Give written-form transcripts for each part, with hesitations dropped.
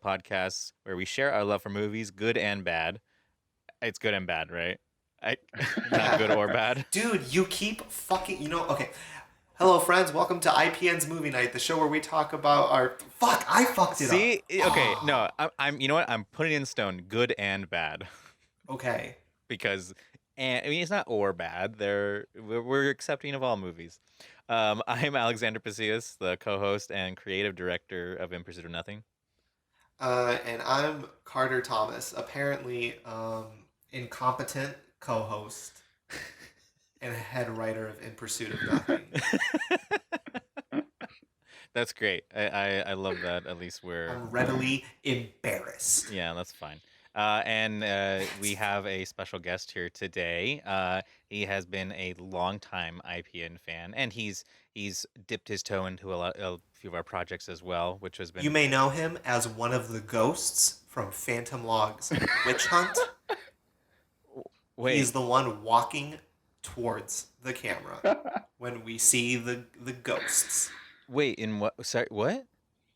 podcast where we share our love for movies, good and bad. It's good and bad, right? I, not good or bad. Dude, you keep fucking. Okay. Hello, friends. Welcome to IPN's Movie Night, the show where we talk about our. Fuck, I fucked it up. See, okay, no, I'm. You know what? I'm putting it in stone, good and bad, Okay. because, and I mean, it's not or bad. We're accepting of all movies. I'm Alexander Pacillas, the co-host and creative director of In Pursuit of Nothing. And I'm Carter Thomas, apparently incompetent co host and head writer of In Pursuit of Nothing. That's great. I love that. At least we're I'm readily embarrassed. yeah, that's fine. And we have a special guest here today. He has been a longtime IPN fan, and he's dipped his toe into a few of our projects as well, which has You been. may know him as one of the ghosts from Phantom Log's Witch Hunt. Wait, He's the one walking towards the camera when we see the ghosts. wait. In what? Sorry, what?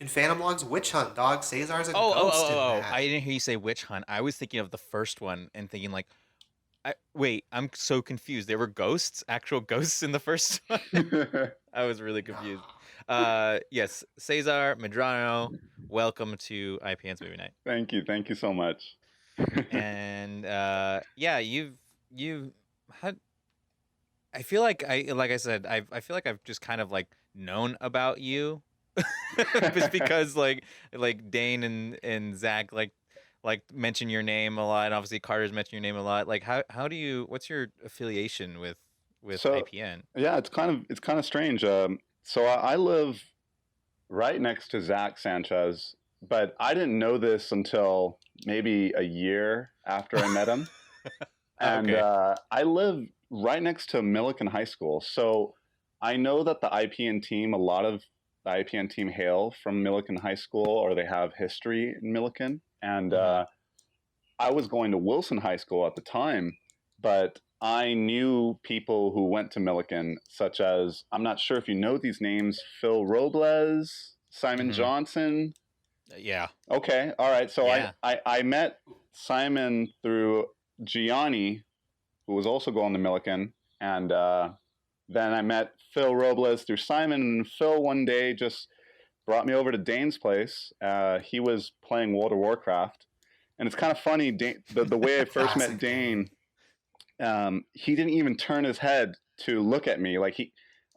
In Phantom Log's Witch Hunt, dog, Cesar's a Oh, oh, ghost oh, in oh! that. I didn't hear you say witch hunt. I was thinking of the first one and thinking like, wait, I'm so confused. There were ghosts, actual ghosts in the first one. I was really confused. Yes, Cesar Medrano, welcome to IPN's Movie Night. Thank you so much. And yeah, you've had. I feel like like I said, I feel like I've just kind of like known about you, just because like Dane and Zach like mention your name a lot, and obviously Carter's mentioned your name a lot. Like how do you? What's your affiliation with So IPN? yeah, it's kind of strange. So I live right next to Zach Sanchez, but I didn't know this until maybe a year after I met him. And Okay. I live right next to Millikan High School, so I know that the IPN team, a lot of the IPN team hail from Millikan High School, or they have history in Millikan. And Hmm. I was going to Wilson High School at the time, but I knew people who went to Millikan, such as, I'm not sure if you know these names, Phil Robles, Simon Hmm. Johnson. Yeah. Okay, all right. So Yeah. I met Simon through Gianni, who was also going to Millikan, and then I met Phil Robles through Simon, and Phil one day just brought me over to Dane's place. He was playing World of Warcraft, and it's kind of funny. The way I first met Classic Dane, Dane. he didn't even turn his head to look at me. Like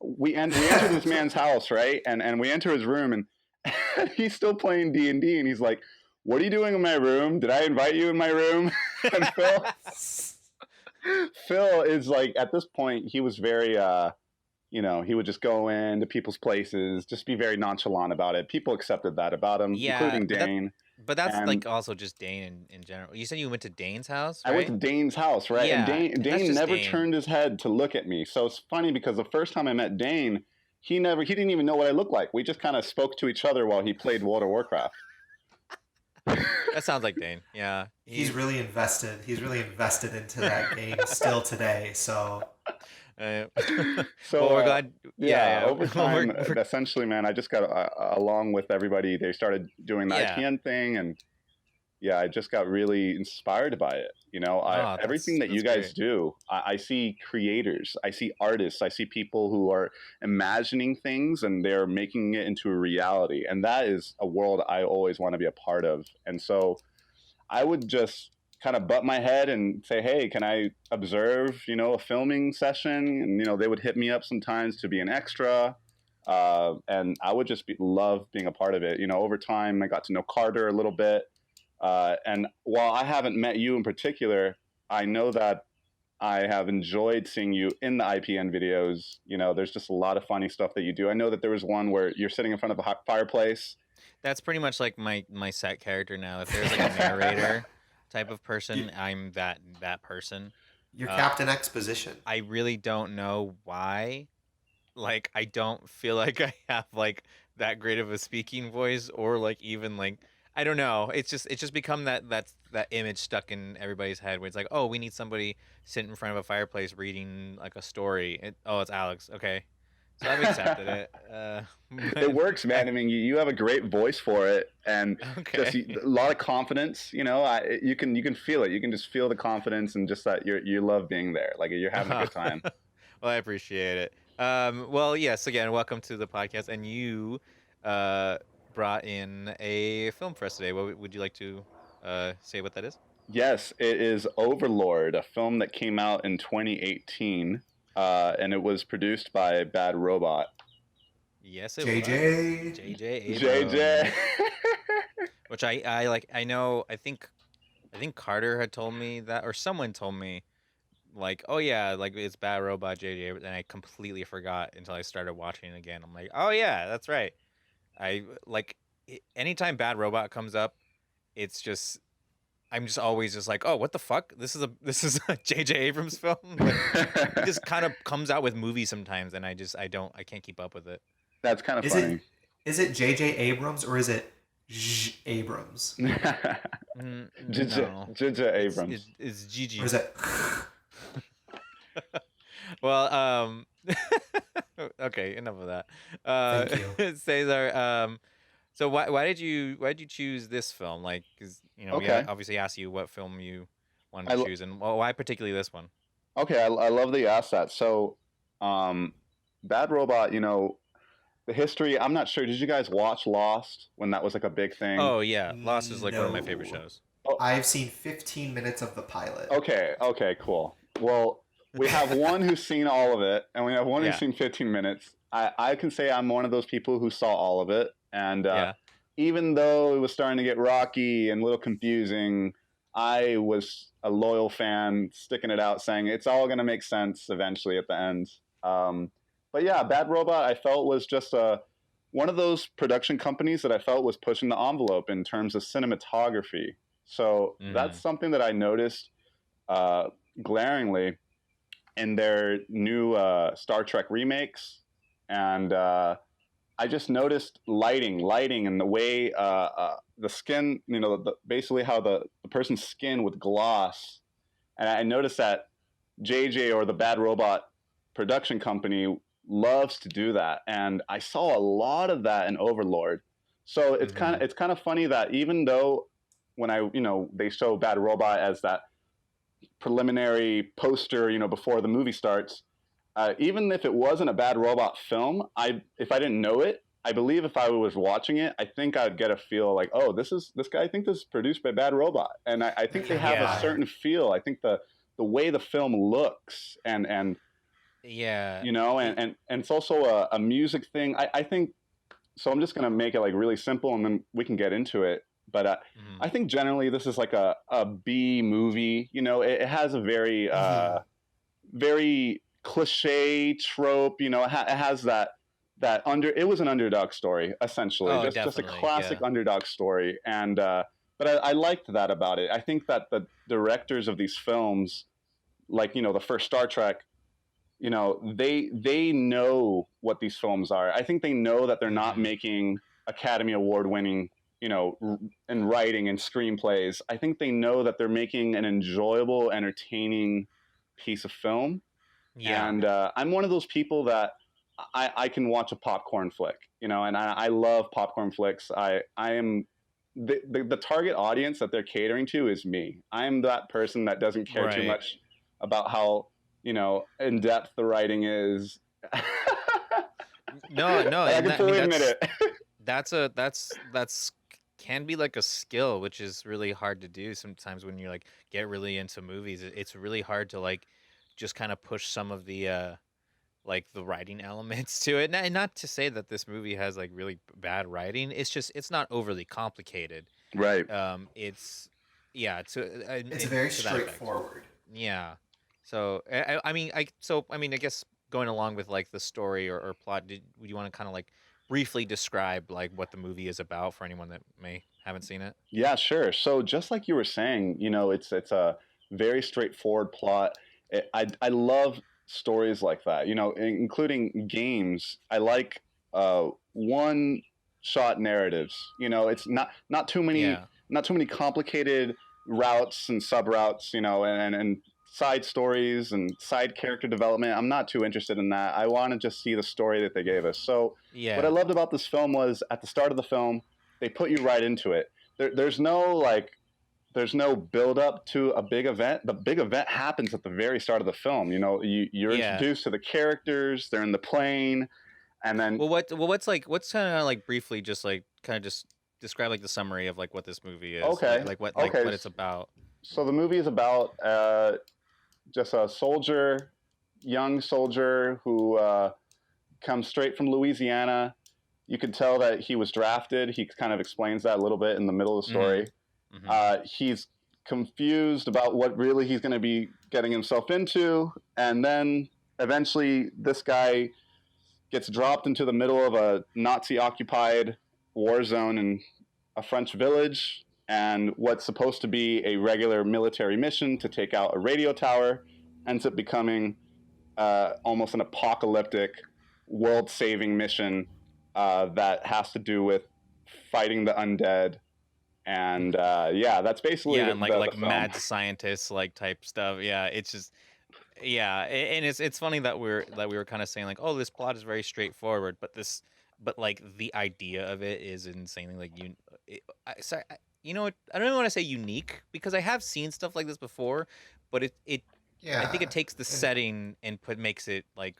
we enter this man's house, right? And we enter his room, and he's still playing D&D, and he's like, "What are you doing in my room? Did I invite you in my room?" And Phil is like, at this point, he was very he would just go into people's places, just be very nonchalant about it. People accepted that about him, Yeah, including Dane. but that's And like also just Dane in general. You said you went to Dane's house, I went to right? Dane's house, right? And Yeah, and that's Dane just never Dane. turned his head to look at me. So it's funny because the first time I met Dane, he didn't even know what I looked like. We just kind of spoke to each other while he played World of Warcraft. That sounds like Dane. Yeah, He's really invested. He's really invested into that game still today. So Uh, So well, we're glad. yeah, Yeah, over yeah. Well, time, we're essentially, man, I just got along with everybody. They started doing the yeah. IPN thing, and yeah, I just got really inspired by it. Oh, Everything that you that's guys great. do, I see creators, I see artists, I see people who are imagining things and they're making it into a reality, and that is a world I always want to be a part of. And so I would just kind of butt my head and say, "Hey, can I observe, a filming session?" And they would hit me up sometimes to be an extra, and I would just love being a part of it. Over time, I got to know Carter a little bit, and while I haven't met you in particular, I know that I have enjoyed seeing you in the IPN videos. There's just a lot of funny stuff that you do. I know that there was one where you're sitting in front of a fireplace. That's pretty much like my set character now. If there's like a narrator type of you, person, I'm that person. you're Uh, Captain Exposition. I really don't know why. Like, I don't feel like I have like that great of a speaking voice, or like even like I don't know. It's just become that image stuck in everybody's head where it's like, oh, we need somebody sitting in front of a fireplace reading like a story. Oh, it's Alex. Okay, So I've accepted it. It But works, man. I mean, you have a great voice for it, and just okay. a lot of confidence. You can feel it. You can just feel the confidence, and just that you love being there. Like you're having a Uh, good time. well, I appreciate it. Well, yes. Again, welcome to the podcast, and you uh, brought in a film for us today. What would you like to say what that is? Yes, it is Overlord, a film that came out in 2018, and it was produced by Bad Robot. Yes, it was JJ. J.J. JJ. Abrams, which I like. I know. I think Carter had told me that, or someone told me like, oh yeah, like it's Bad Robot J.J. And I completely forgot until I started watching it again. I'm like, oh yeah, that's right. I like anytime Bad Robot comes up, it's just I'm just always just like, oh, what the fuck? This is a J.J. Abrams film. Like he just kind of comes out with movies sometimes, and I can't keep up with it. That's kind of Is funny. it JJ Abrams or is it Abrams? No, JJ Abrams. it's Or Gigi. is it Well, okay, enough of that. Thank you. Cesar, so why did you choose this film? Like, because we Okay. obviously asked you what film you wanted I, to l- choose, and why particularly this one? okay, I love that you asked that. So, um, Bad Robot, the history, I'm not sure. Did you guys watch Lost when that was like a big thing? Oh yeah, Lost is like one of my favorite No. shows. Oh, I've seen 15 minutes of the pilot. okay, cool. Well, we have one who's seen all of it, and we have one who's Yeah, seen 15 minutes. I can say I'm one of those people who saw all of it, and yeah, even though it was starting to get rocky and a little confusing, I was a loyal fan, sticking it out, saying it's all going to make sense eventually at the end. But yeah, Bad Robot, I felt was just one of those production companies that I felt was pushing the envelope in terms of cinematography. So hmm that's something that I noticed uh, glaringly in their new Star Trek remakes, and I just noticed lighting, and the way the skin, basically how the person's skin with gloss, and I noticed that JJ or the Bad Robot production company loves to do that, and I saw a lot of that in Overlord. So hmm it's kind of funny that even though when they show Bad Robot as that preliminary poster, before the movie starts, even if it wasn't a Bad Robot film, if I didn't know it, I believe if I was watching it, I think I'd get a feel like, oh, this guy. I think this is produced by Bad Robot, and I That think they kind of have a yeah, vibe. certain feel. I think the way the film looks, and yeah, and, and it's also a music thing. I think so. I'm just gonna make it like really simple, and then we can get into it. But mhm, I think generally this is like a B movie. It has a very Mhm. very cliche trope. It has that it was an underdog story essentially, oh just a definitely, classic yeah, underdog story, and but I liked that about it. I think that the directors of these films, like the first Star Trek, they know what these films are. I think they know that they're not hmm making Academy Award winning, in writing and screenplays. I think they know that they're making an enjoyable, entertaining piece of film, yeah, and I'm one of those people that I can watch a popcorn flick, and I love popcorn flicks. I am the target audience that they're catering to is me. I am that person that doesn't care too right. much about how in depth the writing is. No, no, I and can that, I mean fully admit it. that's can be like a skill, which is really hard to do sometimes when you like get really into movies. It's really hard to like just kind of push some of the like the writing elements to it. And not to say that this movie has like really bad writing. It's just it's not overly complicated. Right. It's yeah, It's very to that effect. straightforward. Yeah. So I mean I guess going along with like the story or plot, would you want to kind of like briefly describe like what the movie is about for anyone that may haven't seen it? Yeah, sure. So just like you were saying, it's a very straightforward plot. I love stories like that. Including games. I like one shot narratives. It's not too many Yeah. complicated routes and sub routes. And side stories and side character development. I'm not too interested in that. I want to just see the story that they gave us. So Yeah. what I loved about this film was at the start of the film, they put you right into it. There's no build up to a big event. The big event happens at the very start of the film. You know, you're introduced to the characters. They're in the plane, and then what's kind of like briefly just like kind of just describe like the summary of like what this movie is. Okay. What it's about. So the movie is about just a soldier, young soldier who comes straight from Louisiana. You can tell that he was drafted. He kind of explains that a little bit in the middle of the story. Mm-hmm. He's confused about what really he's going to be getting himself into. And then eventually this guy gets dropped into the middle of a Nazi-occupied war zone in a French village. And what's supposed to be a regular military mission to take out a radio tower ends up becoming almost an apocalyptic, world-saving mission that has to do with fighting the undead. And that's basically and like mad scientists like type stuff. Yeah, it's just and it's funny that we were kind of saying like, oh, this plot is very straightforward, but like the idea of it is insanely like you know what? I don't even want to say unique because I have seen stuff like this before, but I think it takes the setting and makes it like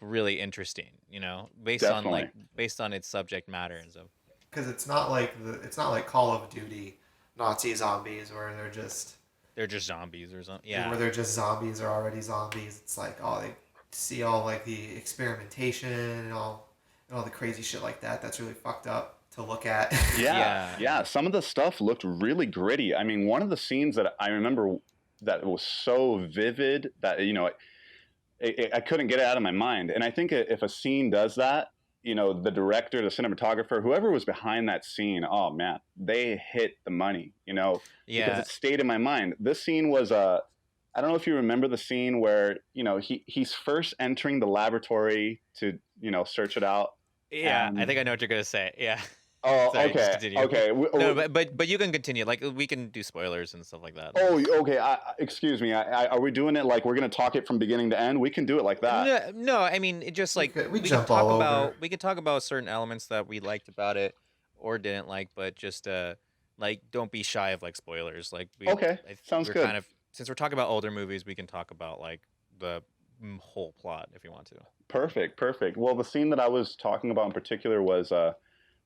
really interesting, you know, based on its subject matter and stuff. Because it's not like Call of Duty Nazi zombies where they're just zombies or something. Yeah, where they're just zombies or already zombies. It's like they see all like the experimentation and all the crazy shit like that. That's really fucked up to look at. Yeah. Some of the stuff looked really gritty. I mean, one of the scenes that I remember that was so vivid that I couldn't get it out of my mind. And I think if a scene does that, the director, the cinematographer, whoever was behind that scene, oh man, they hit the money, because it stayed in my mind. This scene was I don't know if you remember the scene where, he's first entering the laboratory to, search it out. Yeah, I think I know what you're going to say. Yeah. Oh, sorry, okay. Okay. No, but you can continue. Like we can do spoilers and stuff like that. Oh, okay. Excuse me. Are we doing it like we're gonna talk it from beginning to end? We can do it like that. No. I mean, it just like we can talk about we can talk about certain elements that we liked about it or didn't like, but just like don't be shy of like spoilers. Like sounds good. Kind of since we're talking about older movies, we can talk about like the whole plot if you want to. Perfect. Well, the scene that I was talking about in particular was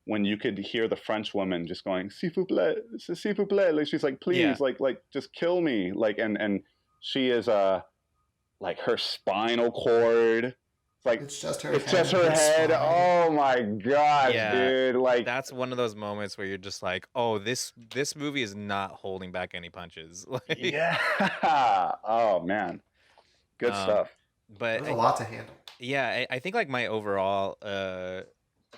when you could hear the French woman just going, s'il vous plaît, s'il vous plaît. Like she's like, please, like just kill me. Like, and she is like her spinal cord. It's just her head. Oh my gosh, dude. Like that's one of those moments where you're just like, oh, this movie is not holding back any punches. Yeah. Oh man. Good stuff. But there's a lot to handle. Yeah, I think like my overall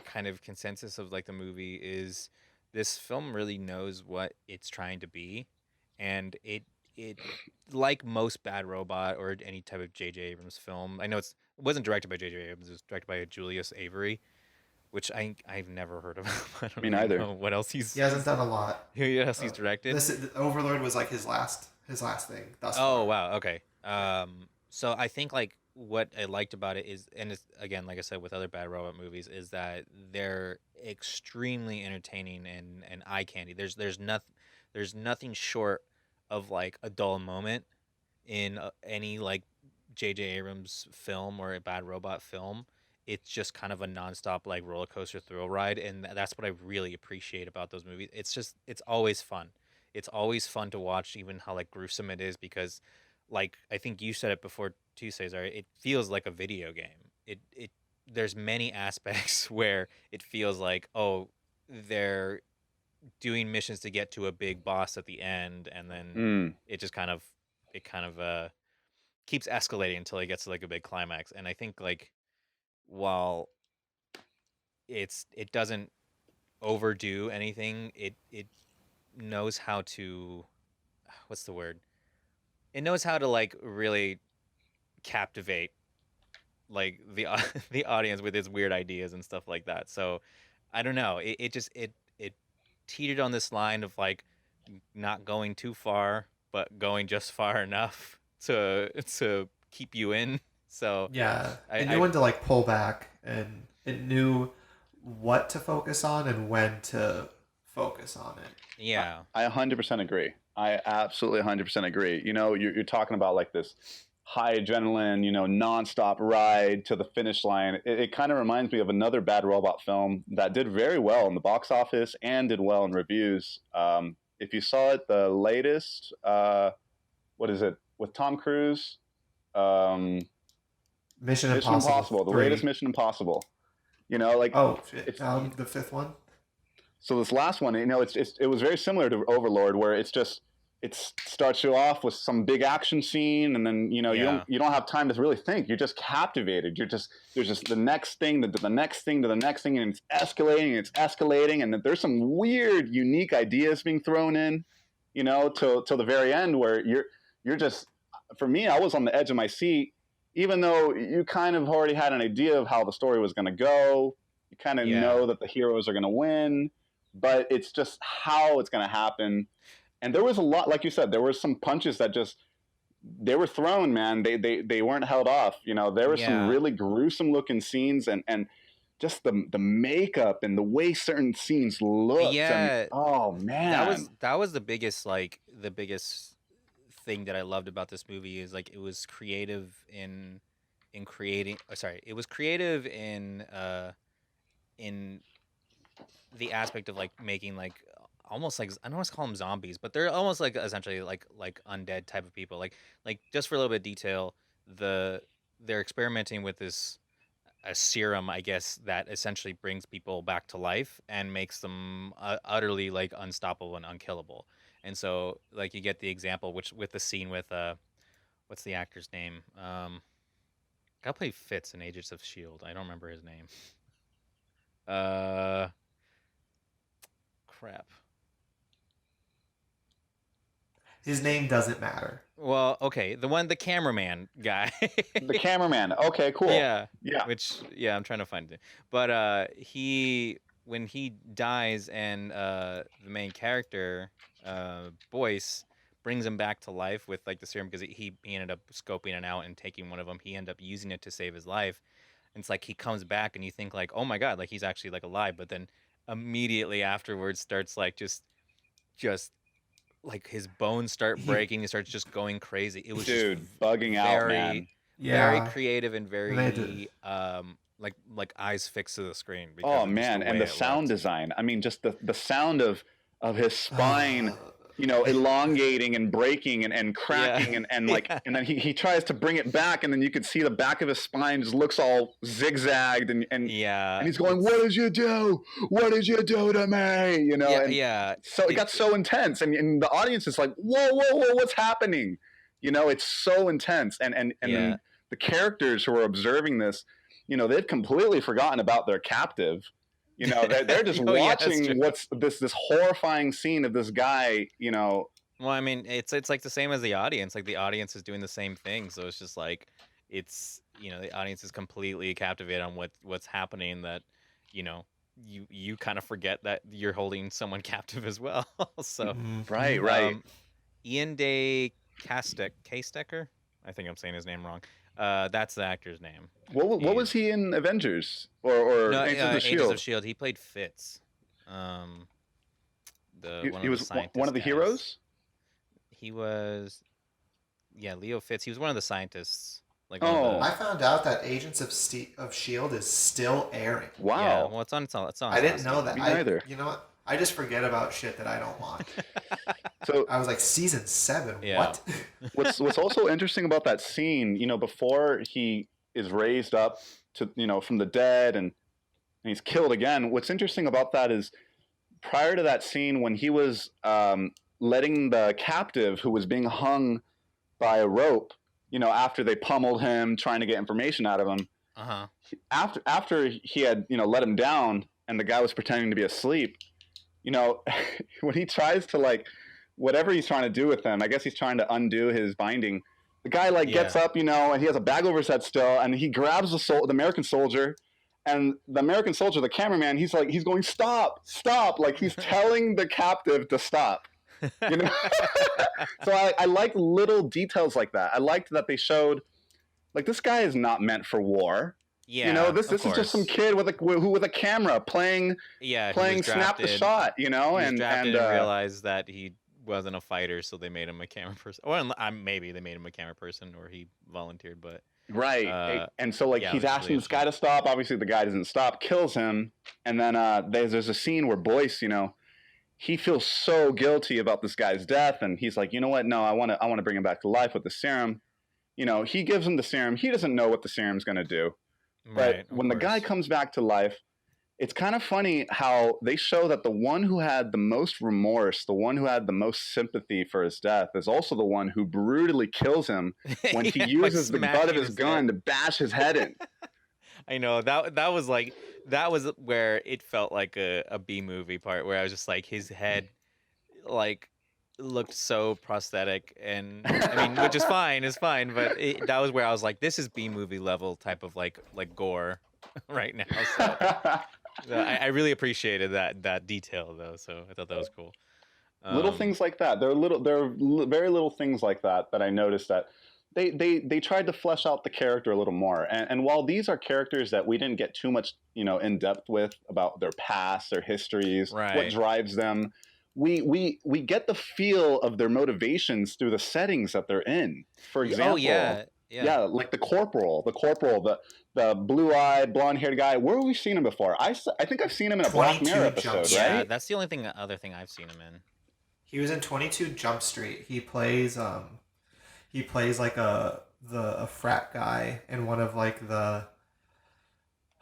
kind of consensus of like the movie is this film really knows what it's trying to be, and it like most Bad Robot or any type of J.J. Abrams film. I know it wasn't directed by J.J. Abrams; it was directed by Julius Avery, which I've never heard of. I don't Me neither. know what else he hasn't done a lot. Who else he's directed? Overlord was like his last thing. Thus far. Oh wow, okay. So I think like what I liked about it is, and it's, again, like I said with other Bad Robot movies, is that they're extremely entertaining and eye candy. There's nothing short of like a dull moment in any like J.J. Abrams film or a Bad Robot film. It's just kind of a nonstop like roller coaster thrill ride, and that's what I really appreciate about those movies. It's always fun. It's always fun to watch, even how like gruesome it is, because like I think you said it before too, Cesar, it feels like a video game. It there's many aspects where it feels like, oh, they're doing missions to get to a big boss at the end, and then it just kind of keeps escalating until it gets to like a big climax. And I think like while it doesn't overdo anything, it knows how to, what's the word? It knows how to like really captivate like the audience with its weird ideas and stuff like that. So I don't know. It just teetered on this line of like not going too far, but going just far enough. to keep you in. So Yeah, it I knew when to like pull back, and it knew what to focus on and when to focus on it. yeah. I 100% agree. I absolutely 100% agree. You know, you're talking about like this high adrenaline, you know, nonstop ride to the finish line. It kind of reminds me of another Bad Robot film that did very well in the box office and did well in reviews. If you saw it, the latest, what is it, with Tom Cruise? Um, Mission Mission Impossible, the 3. latest Mission Impossible. You know, like Oh, shit. it's The fifth one. so this last one, you know, it was very similar to Overlord, where it starts you off with some big action scene, and then you know Yeah. you don't have time to really think. You're just captivated. There's just the next thing to the next thing to the next thing, and it's escalating, and there's some weird, unique ideas being thrown in, you know, till the very end where you're just, for me, I was on the edge of my seat, even though you kind of already had an idea of how the story was going to go. You kind of Yeah. know that the heroes are going to win, but it's just how it's going to happen. And there was a lot, like you said, there were some punches that just they were thrown, man. They weren't held off. You know, there were some Yeah. really gruesome looking scenes, and just the makeup and the way certain scenes looked. Yeah. And, oh man, That was the biggest thing that I loved about this movie is like it was creative in creating it was creative in the aspect of like making like almost like I don't want to call them zombies, but they're almost like essentially like undead type of people. Like just for a little bit of detail, they're experimenting with this a serum, I guess, that essentially brings people back to life and makes them utterly like unstoppable and unkillable. And so like you get the example which with the scene with what's the actor's name? Guy played Fitz in Agents of Shield. I don't remember his name. Crap. His name doesn't matter. Well, okay, the cameraman guy. the cameraman. Okay, cool. Yeah. Yeah. Which I'm trying to find it. But he when he dies and the main character Boyce brings him back to life with like the serum because he ended up scoping it out and taking one of them. He ended up using it to save his life. And it's like he comes back and you think like, "Oh my god, like he's actually like alive." But then immediately afterwards starts like just like his bones start breaking. He starts just going crazy. It was Dude, just bugging out, man. very creative and They very like eyes fixed to the screen. because Oh of just man, way and the it sound looked. design. I mean, just the sound of his spine, you know, elongating and breaking and cracking Yeah. and like, Yeah. and then he tries to bring it back, and then you can see the back of his spine just looks all zigzagged, and Yeah. he's going, "What did you do? What did you do to me?" You know, Yeah, and yeah. so it got so intense, and the audience is like, "Whoa, whoa, whoa, what's happening?" You know, it's so intense, and Yeah. then the characters who are observing this, you know, they've completely forgotten about their captive. You know, they're just Oh, yeah, that's watching true. what's this horrifying scene of this guy, you know. Well, I mean, it's like the same as the audience. Like the audience is doing the same thing, so it's just like it's the audience is completely captivated on what's happening. That you kind of forget that you're holding someone captive as well. So Right, right. Ian Day Castecker, I think I'm saying his name wrong. That's the actor's name. What was he in Avengers or No, Agents of Agents Shield? of Shield. He played Fitz. He was one of the heroes. He was, Leo Fitz. He was one of the scientists. Like Oh. I found out that Agents of Shield is still airing. Wow. Yeah, well, it's on. I didn't know that. Me neither. You know what? I just forget about shit that I don't watch. So I was like, season 7. Yeah. What? what's also interesting about that scene, you know, before he is raised up to, you know, from the dead and he's killed again. What's interesting about that is prior to that scene when he was letting the captive who was being hung by a rope, you know, after they pummeled him, trying to get information out of him. After he had, you know, let him down and the guy was pretending to be asleep, you know, when he tries to like whatever he's trying to do with them, I guess he's trying to undo his binding. The guy like gets up, you know, and he has a bag over his head still, and he grabs the American soldier, and the American soldier, the cameraman, he's going, stop, like he's telling the captive to stop. You know, so I like little details like that. I liked that they showed like this guy is not meant for war. You know, Yeah, this of is just some course. kid with a camera playing Yeah, who was playing snap the drafted. shot. You know, He was and drafted and realized that he wasn't a fighter, so they made him a camera person. Or maybe they made him a camera person, or he volunteered. But right. And so like yeah, it he's was really asking this guy interesting. to stop. Obviously, the guy doesn't stop, kills him, and then there's a scene where Boyce, you know, he feels so guilty about this guy's death, and he's like, you know what? No, I want to bring him back to life with the serum. You know, he gives him the serum. He doesn't know what the serum's going to do. But Right, of when the guy course. comes back to life, it's kind of funny how they show that the one who had the most remorse, the one who had the most sympathy for his death, is also the one who brutally kills him when he Yeah, by uses the butt of smashing his his gun head. to bash his head in. I know that was where it felt like a B movie part where I was just like his head like looked so prosthetic, and I mean, which is fine, but that was where I was like, this is B movie level type of like gore right now. So I really appreciated that detail though. So I thought that was cool. Little things like that. There are very little things like that that I noticed that they tried to flesh out the character a little more. And while these are characters that we didn't get too much, you know, in depth with about their past, their histories, what Right. drives them, we get the feel of their motivations through the settings that they're in. For example, Oh yeah. like the corporal, the blue-eyed, blonde-haired guy. Where have we seen him before? I think I've seen him in a Black 22 Mirror Jump episode, Street. Yeah, right? that's the only other thing I've seen him in. He was in 22 Jump Street. He plays like a frat guy in one of like the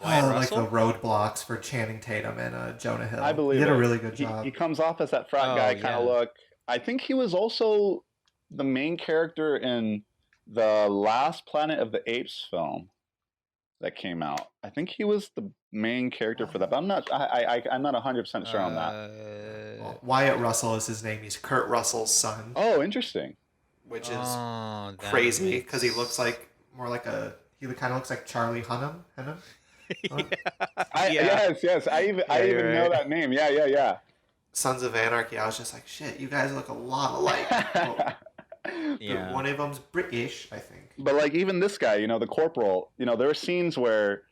like the roadblocks for Channing Tatum and Jonah Hill. I believe he did it. a really good job. He comes off as that frat guy kind of look. I think he was also the main character in the last Planet of the Apes film that came out. I think he was the main character for that, but I'm not 100% sure on that. Well, Wyatt Russell is his name. He's Kurt Russell's son. Oh, interesting. Which is crazy because he looks like more like he kind of looks like Charlie Hunnam. Yes. I even know that name. Yeah. Sons of Anarchy. I was just like, shit, you guys look a lot alike. Yeah. One of them's British, I think. But like even this guy, you know, the corporal, you know, there were scenes where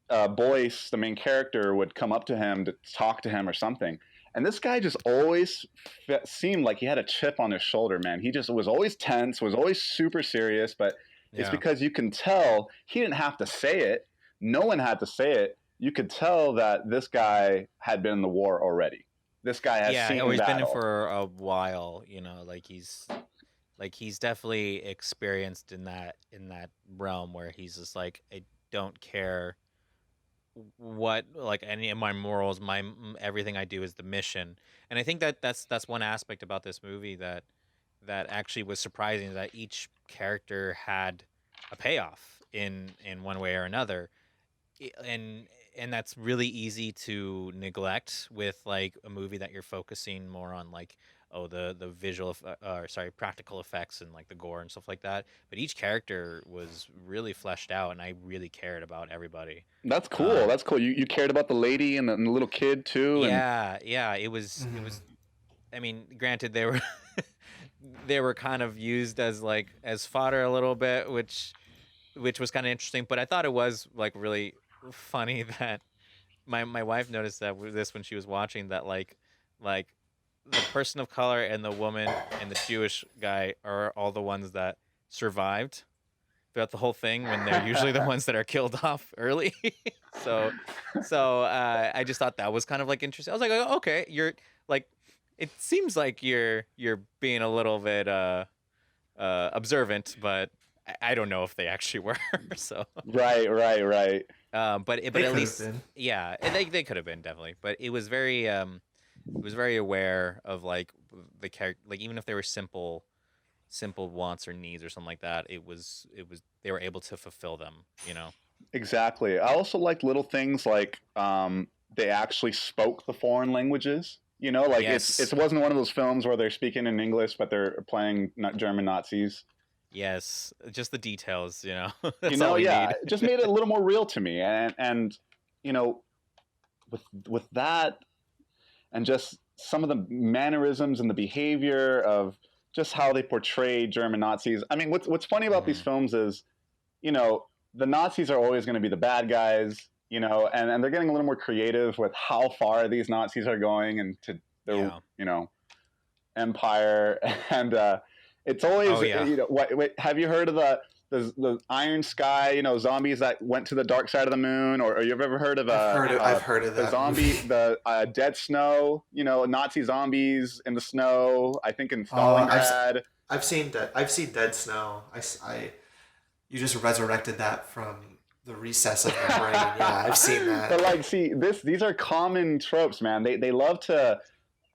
Boyce, the main character, would come up to him to talk to him or something. And this guy just always seemed like he had a chip on his shoulder, man. He just was always tense, was always super serious, but it's because you can tell he didn't have to say it. No one had to say it. You could tell that this guy had been in the war already. This guy has seen battle. He's been in for a while, you know, like he's definitely experienced in that realm where he's just like, I don't care what like any of my morals, everything I do is the mission. And I think that's one aspect about this movie that actually was surprising, that each character had a payoff in one way or another. And that's really easy to neglect with like a movie that you're focusing more on like, oh, the visual practical effects and like the gore and stuff like that. But each character was really fleshed out, and I really cared about everybody. That's cool. That's cool. You cared about the lady and the little kid too. Yeah. It was. I mean, granted, they were they were kind of used as fodder a little bit, which was kind of interesting. But I thought it was like really funny that my wife noticed that with this when she was watching that like the person of color and the woman and the Jewish guy are all the ones that survived throughout the whole thing, when they're usually the ones that are killed off early. so I just thought that was kind of like interesting. I was like, oh, okay, you're like, it seems like you're being a little bit observant, but I don't know if they actually were. So right. But at least they could have been, definitely. But it was very aware of like the character, like even if they were simple wants or needs or something like that, it was they were able to fulfill them, you know. Exactly. I also liked little things like they actually spoke the foreign languages. You know, like it wasn't one of those films where they're speaking in English but they're playing German Nazis. Yes, just the details, you know. You know, it just made it a little more real to me, and you know, with that, and just some of the mannerisms and the behavior of just how they portray German Nazis. I mean, what's funny about these films is, you know, the Nazis are always going to be the bad guys, you know, and they're getting a little more creative with how far these Nazis are going into their, you know, empire. And it's always, you know, wait, have you heard of the Iron Sky, you know, zombies that went to the dark side of the moon, or you've ever heard of I've heard of that. The zombie, the Dead Snow, you know, Nazi zombies in the snow. I think in Stalingrad. I've seen Dead Snow. You just resurrected that from the recess of my brain. Yeah, I've seen that. But like, see, these are common tropes, man. They love to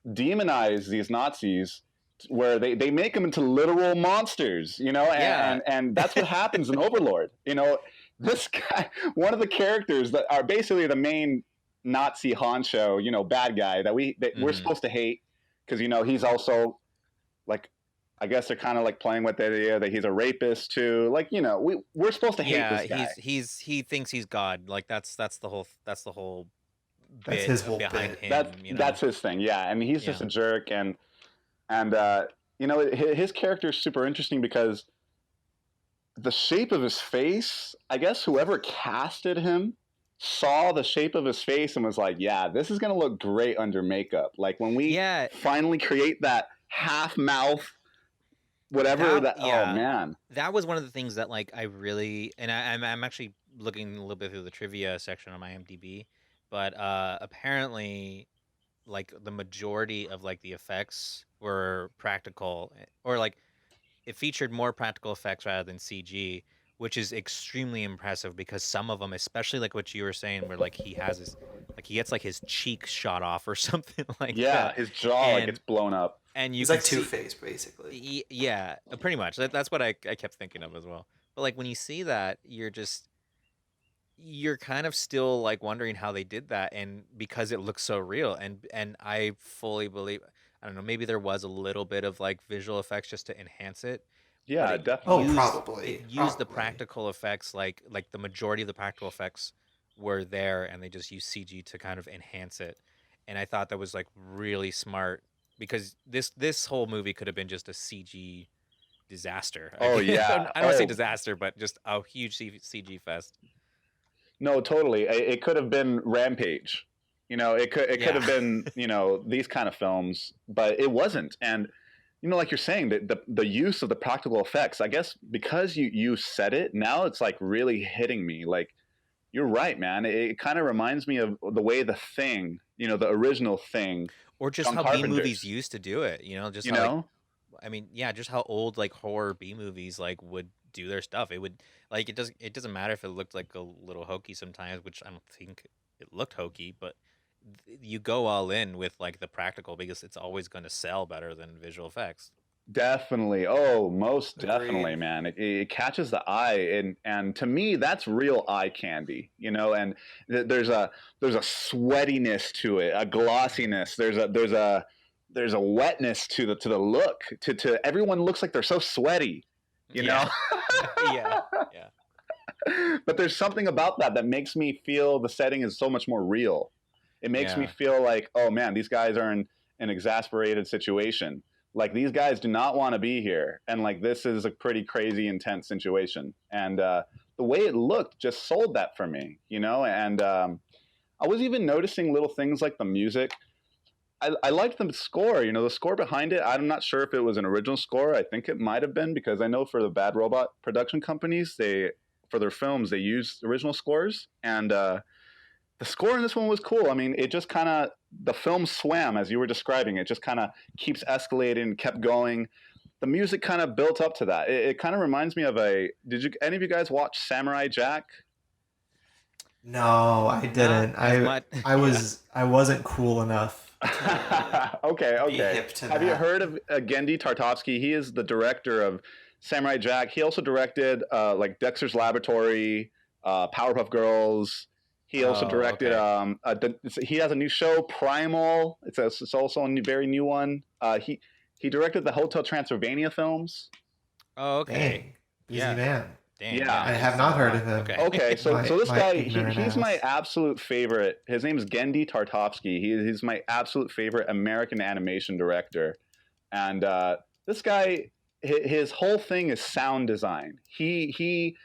demonize these Nazis, where they make them into literal monsters, you know, and that's what happens in Overlord. You know, this guy, one of the characters that are basically the main Nazi honcho, you know, bad guy that we're supposed to hate, because, you know, he's also like, I guess they're kind of like playing with the idea that he's a rapist too. Like, you know, we're supposed to hate this guy. He thinks he's God. Like that's the whole That's bit his whole behind bit. him. That's his thing. Yeah, and he's just a jerk, and you know, his character is super interesting because the shape of his face, I guess whoever casted him saw the shape of his face and was like, yeah, this is going to look great under makeup. Like when we finally create that half mouth, whatever oh man. That was one of the things that like I really, and I'm actually looking a little bit through the trivia section on my IMDb, but apparently like the majority of like the effects were practical, or like it featured more practical effects rather than CG, which is extremely impressive because some of them, especially like what you were saying, where like he has his, like he gets like his cheek shot off or something like that. His jaw gets blown up. And he's like Two-Face basically. Yeah, pretty much. That's what I kept thinking of as well. But like when you see that, you're kind of still like wondering how they did that, and because it looks so real, and I fully believe, I don't know, maybe there was a little bit of like visual effects just to enhance it. Yeah, definitely. Probably. It used the practical effects, like the majority of the practical effects were there, and they just used CG to kind of enhance it. And I thought that was like really smart, because this whole movie could have been just a CG disaster. Oh yeah, I don't want to say disaster, but just a huge CG fest. No, totally. It could have been Rampage. You know, it could have been, you know, these kind of films, but it wasn't. And, you know, like you're saying, the use of the practical effects, I guess because you said it, now it's like really hitting me. Like, you're right, man. It kind of reminds me of the way The Thing, you know, the original Thing. Or just how B-movies used to do it, you know? Just how, like, I mean, yeah, just how old, like, horror B-movies, like, would do their stuff. It would, like, it doesn't matter if it looked like a little hokey sometimes, which I don't think it looked hokey, but you go all in with like the practical because it's always going to sell better than visual effects. Definitely. Oh, most definitely, man. It catches the eye, and to me, that's real eye candy, you know. And there's a sweatiness to it, a glossiness. There's a wetness to the look. To everyone looks like they're so sweaty, you know. yeah. But there's something about that makes me feel the setting is so much more real. It makes me feel like, oh man, these guys are in an exasperated situation. Like, these guys do not want to be here. And like, this is a pretty crazy, intense situation. And the way it looked just sold that for me, you know? And I was even noticing little things like the music. I liked the score, you know, the score behind it. I'm not sure if it was an original score. I think it might have been, because I know for the Bad Robot production companies, for their films, they use original scores. And the score in this one was cool. I mean, it just kind of, the film swam, as you were describing. It just kind of keeps escalating, kept going. The music kind of built up to that. It kind of reminds me of any of you guys watch Samurai Jack? No, I didn't. I wasn't cool enough. Okay. Have you heard of Genndy Tartakovsky? He is the director of Samurai Jack. He also directed like Dexter's Laboratory, Powerpuff Girls. He also directed. He has a new show, Primal. It's also a very new one. He directed the Hotel Transylvania films. Oh, okay. Dang. Busy man. Dang, Yeah. I yeah, have he's not heard of him. okay. Okay, so this My guy, ignorant he's my ass. absolute favorite. His name is Gendy Tartovsky. He's my absolute favorite American animation director, and this guy, his whole thing is sound design. He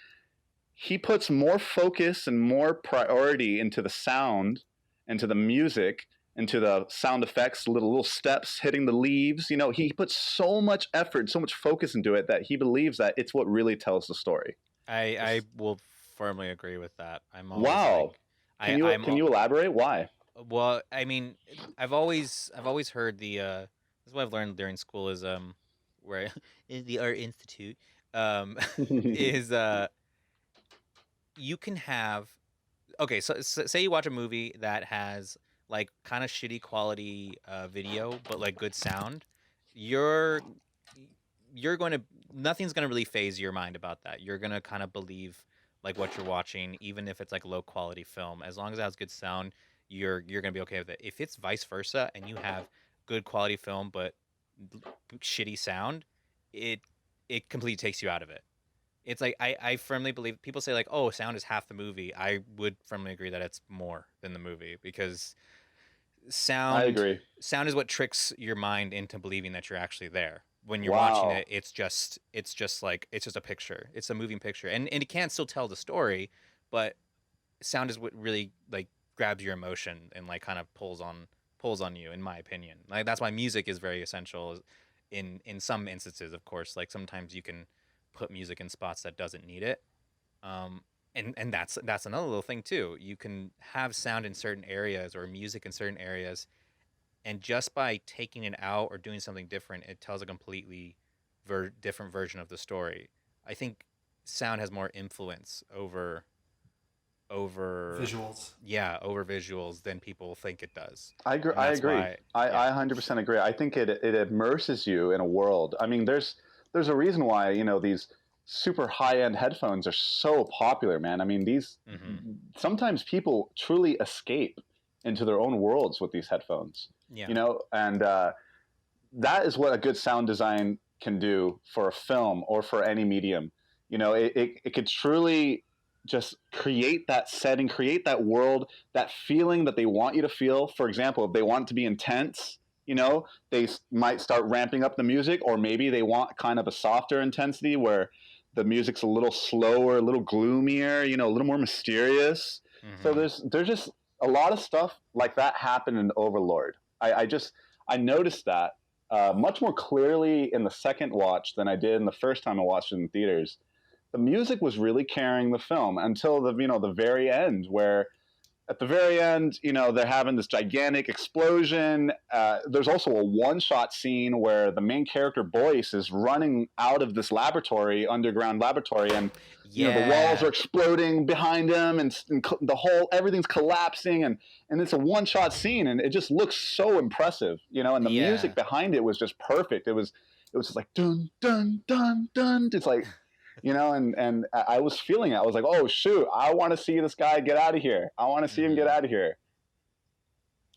puts more focus and more priority into the sound, into the music, into the sound effects, little steps hitting the leaves. You know, he puts so much effort, so much focus into it that he believes that it's what really tells the story. I will firmly agree with that. I'm always like, Wow. I I'm Can you elaborate why? well, I mean, I've always heard this is what I've learned during school is where in the art institute um is you can have okay, so say you watch a movie that has like kind of shitty quality video but like good sound, you're you're going to nothing's going to really phase your mind about that. You're going to kind of believe like what you're watching even if it's like low quality film. As long as it has good sound, you're going to be okay with it. If it's vice versa and you have good quality film but shitty sound, it it completely takes you out of it. It's like I firmly believe people say like, oh, sound is half the movie. I would firmly agree that it's more than the movie because I sound agree. sound is what tricks your mind into believing that you're actually there. When you're watching Wow. it, it's just like it's just a picture. It's a moving picture. And it can still tell the story, but sound is what really like grabs your emotion and like kind of pulls on you in my opinion. Like that's why music is very essential in some instances, of course. Like sometimes you can put music in spots that doesn't need it. Um, and that's another little thing too. You can have sound in certain areas or music in certain areas, and just by taking it out or doing something different, it tells a completely different version of the story. I think sound has more influence over Visuals. yeah, over visuals than people think it does. I agree. And that's why I yeah. 100% agree. I think it immerses you in a world. I mean, there's a reason why, you know, these super high end headphones are so popular, man. I mean, these Mhm. sometimes people truly escape into their own worlds with these headphones. Yeah. You know, and that is what a good sound design can do for a film or for any medium. You know, it could truly just create that setting, create that world, that feeling that they want you to feel. For example, if they want it to be intense, you know, they might start ramping up the music, or maybe they want kind of a softer intensity where the music's a little slower, a little gloomier, you know, a little more mysterious. So Mhm. there's just a lot of stuff like that happen in Overlord. I noticed that much more clearly in the second watch than I did in the first time I watched it in theaters. The music was really carrying the film until the very end, where at the very end, you know, they're having this gigantic explosion. There's also a one-shot scene where the main character Boyce is running out of this laboratory, underground laboratory, and you know the walls are Yeah. exploding behind him, and the whole everything's collapsing, and it's a one-shot scene, and it just looks so impressive, you know. And the music Yeah. behind it was just perfect. It was just like dun dun dun dun. It's like, you know, and I was feeling it. I was like, oh shoot, I want to see this guy get out of here. I want to see him get Mhm. out of here.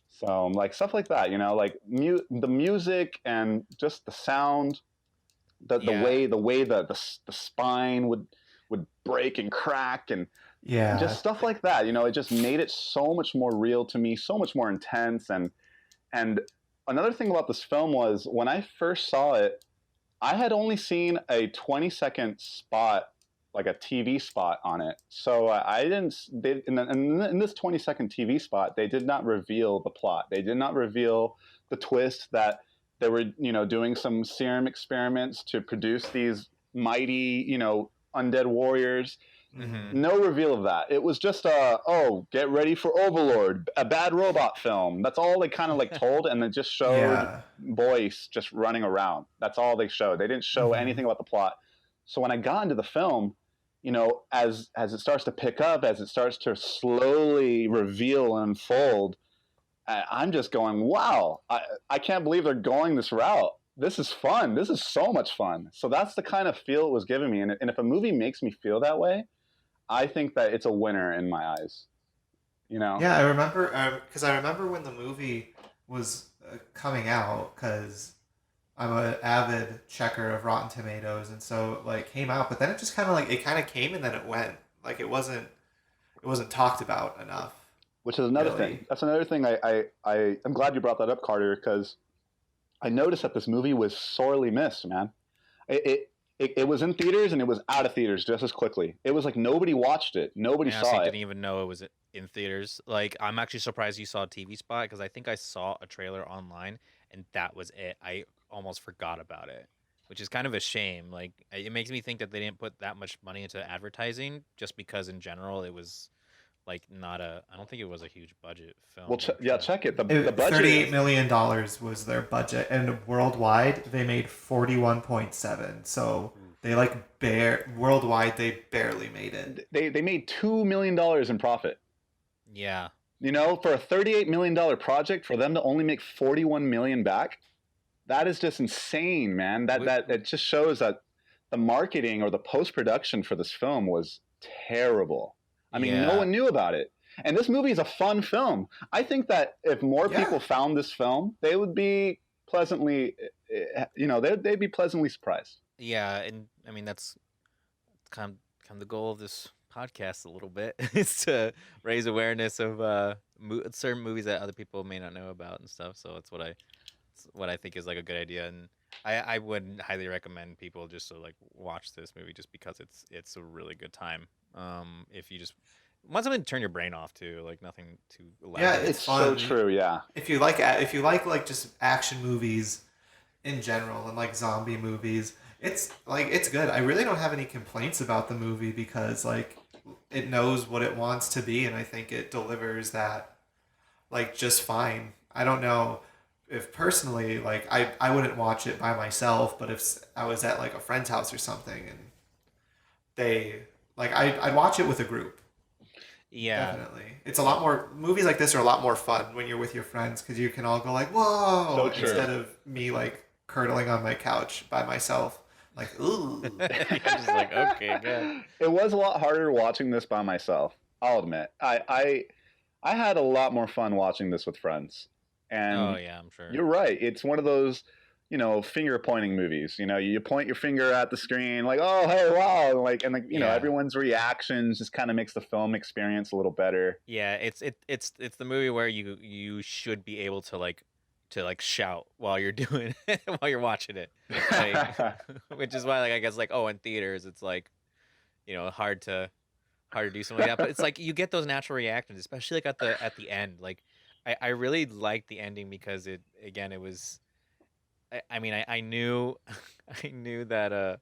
So like stuff like that, you know, like the music and just the sound, Yeah. the way the spine would break and crack, and Yeah. just stuff like that. You know, it just made it so much more real to me, so much more intense. And another thing about this film was when I first saw it, I had only seen a 20-second spot, like a TV spot on it. So I didn't. In this 20-second TV spot, they did not reveal the plot. They did not reveal the twist that they were, you know, doing some serum experiments to produce these mighty, you know, undead warriors. Mhm. No reveal of that. It was just oh, get ready for Overlord, a bad robot film. That's all they kind of like told, and then just showed Yeah. Boyce just running around. That's all they showed. They didn't show Hmm. anything about the plot. So when I got into the film, you know, as it starts to pick up, as it starts to slowly reveal and unfold, I'm just going, wow, I can't believe they're going this route. This is fun. This is so much fun. So that's the kind of feel it was giving me. And if a movie makes me feel that way, I think that it's a winner in my eyes. You know? Yeah, I remember because I remember when the movie was coming out because I'm an avid checker of Rotten Tomatoes, and so like came out, but then it just kind of like it kind of came and then it went. Like it wasn't talked about enough, Which is another really. thing. That's another thing. I'm glad you brought that up, Carter, because I noticed that this movie was sorely missed, man. It was in theaters and it was out of theaters just as quickly. It was like nobody watched it, nobody I honestly saw it. didn't even know it was in theaters. Like, I'm actually surprised you saw a TV spot because I think I saw a trailer online and that was it. I almost forgot about it, which is kind of a shame. Like, it makes me think that they didn't put that much money into advertising just because in general it was like not a. I don't think it was a huge budget film. Well, yeah, check it. The budget $38 million was their budget, and worldwide they made 41.7. So they like worldwide they barely made it. they made $2 million in profit. Yeah. You know, for a $38 million project, for them to only make 41 million back, that is just insane, man. That it just shows that the marketing or the post production for this film was terrible. I mean, no one knew about it. And this movie is a fun film. I think that if more people found this film, they would be pleasantly, they'd be pleasantly surprised. Yeah, and I mean that's kind of the goal of this podcast a little bit is to raise awareness of certain movies that other people may not know about and stuff. So that's what I think is like a good idea, and I would highly recommend people just to like watch this movie just because it's a really good time. If you just want something to turn your brain off to, like nothing too Yeah, elaborate. it's So fun. true, yeah. If you like just action movies in general and like zombie movies, it's good. I really don't have any complaints about the movie because like it knows what it wants to be, and I think it delivers that like just fine. I don't know if personally like I wouldn't watch it by myself, but if I was at like a friend's house or something and they like I'd watch it with a group. Yeah, Definitely. It's a lot more movies like this are a lot more fun when you're with your friends because you can all go like, "Whoa," So true. instead of me like curdling on my couch by myself like, "Ooh." you're just like okay, good. It was a lot harder watching this by myself. I'll admit. I had a lot more fun watching this with friends. Oh And yeah, I'm sure. you're right. It's one of those, finger pointing movies. You point your finger at the screen, like, oh, hey, wow, Yeah. everyone's reactions just kind of makes the film experience a little better. Yeah, it's the movie where you should be able to like shout while you're doing while you're watching it. Like which is why like I guess like in theaters it's like, hard to do something like that. But it's like you get those natural reactions, especially like at the end. Like I really liked the ending because it was I mean I knew I knew that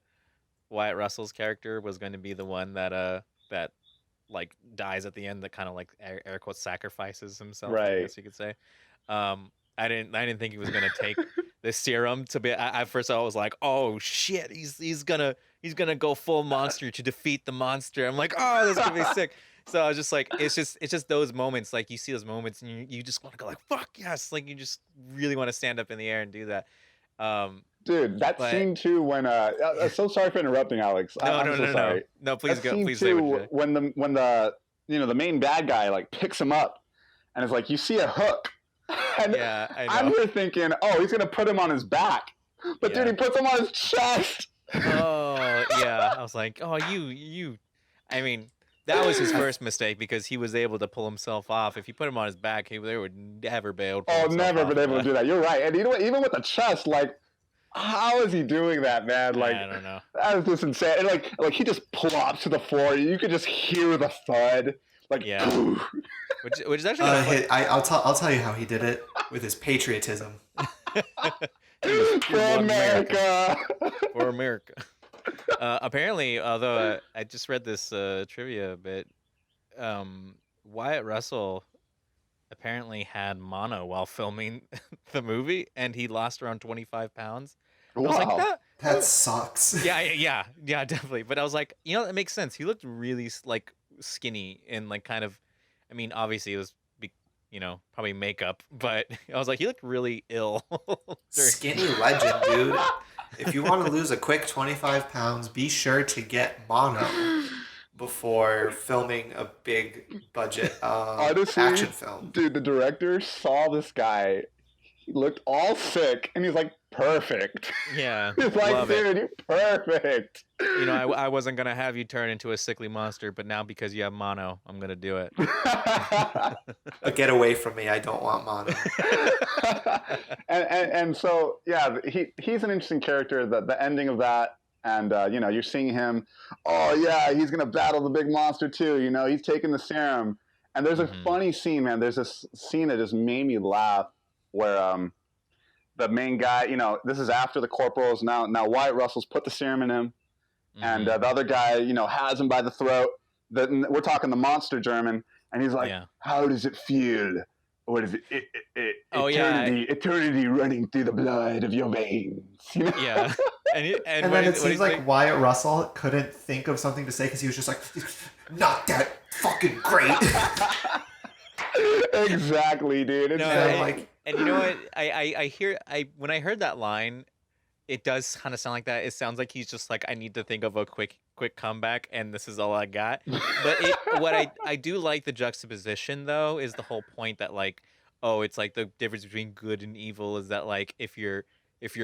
Wyatt Russell's character was going to be the one that like dies at the end, that kind of like air quotes sacrifices himself, I Right. guess you could say. I didn't think he was gonna take the serum to be. At first, I was like, "Oh shit, he's gonna go full monster to defeat the monster." I'm like, "Oh, this is gonna be sick." So I was just like, it's just those moments, like you see those moments, and you just want to go like, "Fuck yes!" Like you just really want to stand up in the air and do that. Um, Dude, that but scene too when so sorry for interrupting, Alex. no, I'm no, so no, no, sorry. no. Please That go. scene Please say what you too say. when the main bad guy like picks him up and is like, you see a hook. And Yeah, I I'm know. here thinking, oh, he's gonna put him on his back. But dude, Yeah. he puts him on his chest. Oh yeah, I was like, oh you. I mean, that was his first mistake because he was able to pull himself off. If you put him on his back, they would never be able to pull Oh, himself never off been of able to that. do that. You're right. And you know what? Even with the chest, like, how is he doing that, man? Like, I don't know. that is just insane. And like he just plops to the floor. You could just hear the thud. Like, Yeah. Which is actually kind of funny. I'll tell you how he did it with his patriotism. for America. For America. Apparently, although I just read this trivia bit, Wyatt Russell apparently had mono while filming the movie, and he lost around 25 pounds. I was like, Wow. That sucks. yeah, definitely. But I was like, that makes sense. He looked really like skinny and like kind of, I mean, obviously it was, probably makeup, but I was like, he looked really ill. Skinny legend, dude. If you want to lose a quick 25 pounds, be sure to get mono before filming a big budget Honestly, action film. dude, the director saw this guy. He looked all sick, and he's like, perfect. Yeah, It's like, love dude, it. you're perfect. You know, I wasn't gonna have you turn into a sickly monster, but now because you have mono, I'm gonna do it. But get away from me. I don't want mono. And so yeah, he's an interesting character. The ending of that, and you know, you're seeing him. Oh yeah, he's gonna battle the big monster too. You know, he's taking the serum. And there's a funny scene, man. There's this scene that just made me laugh, where the main guy, you know, this is after the corporals. Now Wyatt Russell's put the serum in him, and the other guy, you know, has him by the throat. We're talking the monster German, and he's like, Yeah. "How does it feel? What is it? Yeah. Eternity running through the blood of your veins." You know? Yeah. And then it seems like Wyatt Russell couldn't think of something to say because he was just like, not that fucking great. Exactly, dude. No, and you know what? When I heard that line, it does kind of sound like that. It sounds like he's just like, I need to think of a quick comeback, and this is all I got. But what I do like the juxtaposition though is the whole point that like, oh, it's like the difference between good and evil is that like if you're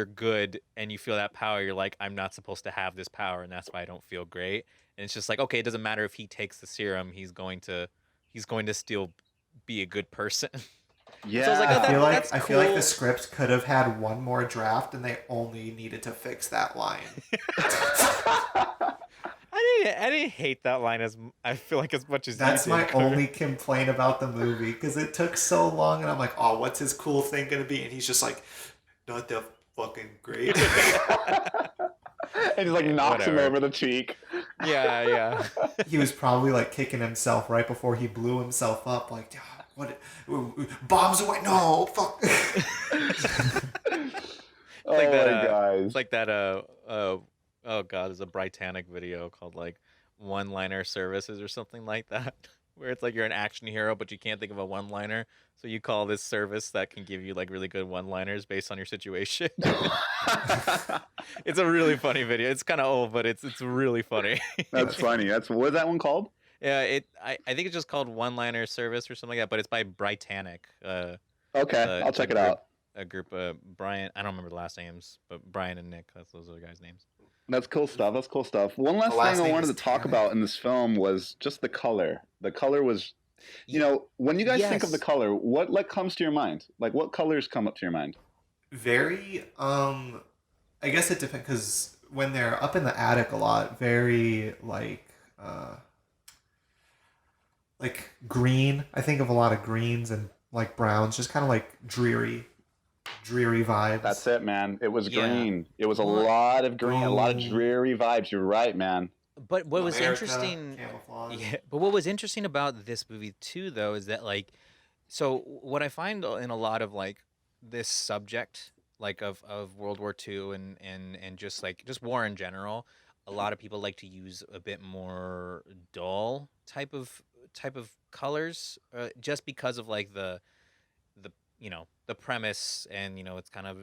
good and you feel that power, you're like, I'm not supposed to have this power, and that's why I don't feel great. And it's just like, okay, it doesn't matter if he takes the serum, he's going to still be a good person. Yeah, So I was like, oh, I feel like the script could have had one more draft, and they only needed to fix that line. I didn't hate that line I feel like as much as that's you did, my Carter. only complaint about the movie because it took so long, and I'm like, oh, what's his cool thing gonna be? And he's just like, not that fucking great. And he like knocks him over the cheek. Yeah. He was probably like kicking himself right before he blew himself up. Like, what? Bombs away! No, fuck. Like that, guys. It's like that. Oh god, there's a Britannic video called like one-liner services or something like that, where it's like you're an action hero but you can't think of a one-liner, so you call this service that can give you like really good one-liners based on your situation. It's a really funny video. It's kind of old, but it's really funny. That's funny. What's that one called? Yeah, I think it's just called One-Liner Service or something like that, but it's by Britannic. Okay, I'll check it out. A group of Brian, I don't remember the last names, but Brian and Nick, those are the guys' names. That's cool stuff. One last thing I wanted to talk about in this film was just the color. The color was, you know, when you guys think of the color, what like comes to your mind? Like what colors come up to your mind? Very, I guess it depends, because when they're up in the attic a lot, very like green. I think of a lot of greens and like browns, just kind of like dreary vibes. That's it, man. It was green. It was a lot of green, a lot of dreary vibes. You're right, man. But what was interesting, camouflage. but what was interesting about this movie too, though, is that like, so what I find in a lot of like this subject, like of World War II and just war in general, a lot of people like to use a bit more dull type of colors, just because of like the you know, the premise, and you know, it's kind of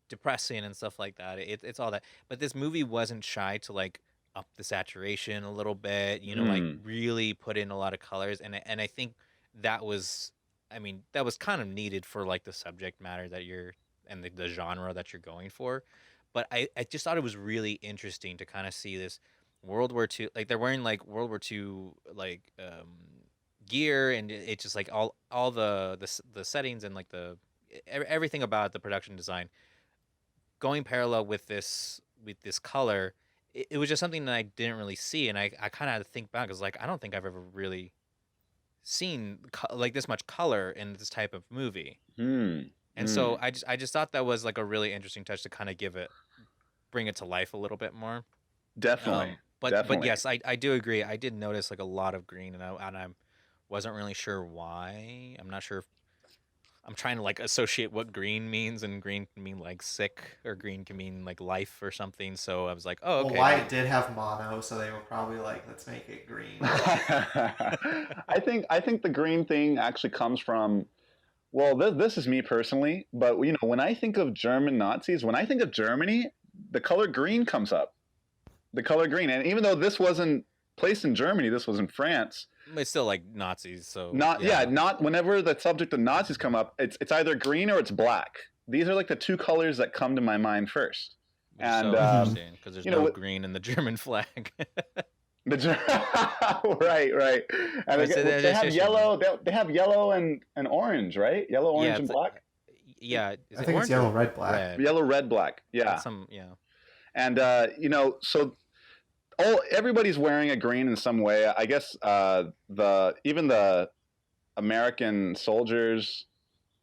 depressing and stuff like that. It's all that, but this movie wasn't shy to like up the saturation a little bit, you know, like really put in a lot of colors, and I think that was, I mean, that was kind of needed for like the subject matter that you're and the genre that you're going for. But I just thought it was really interesting to kind of see this World War II, like they're wearing like World War II like gear, and it's just like all the settings and like everything about the production design going parallel with this color. It was just something that I didn't really see, and I kind of had to think back, because like I don't think I've ever really seen like this much color in this type of movie. And so I just thought that was like a really interesting touch to kind of bring it to life a little bit more. Definitely. But yes, I do agree. I did notice like a lot of green, and I wasn't really sure why. I'm not sure if I'm trying to like associate what green means, and green can mean like sick, or green can mean like life or something. So I was like, oh, okay. Well, Wyatt did have mono, so they were probably like, let's make it green. I think the green thing actually comes from, well, this is me personally, but you know, when I think of German Nazis, when I think of Germany, the color green comes up. The color green, and even though this wasn't placed in Germany, this was in France. It's still like Nazis, so not whenever the subject of Nazis come up, it's either green or it's black. these are like the two colors that come to my mind first. Which is And so interesting because there's you know, no green in the German flag. right. And But so they have yellow. They have yellow and orange, right? Yellow, orange, and black. Yeah, is I it think orange it's yellow, or red, black. red? Yellow, red, black. Yeah. Yeah. And you know, so everybody's wearing a green in some way. I guess even the American soldiers,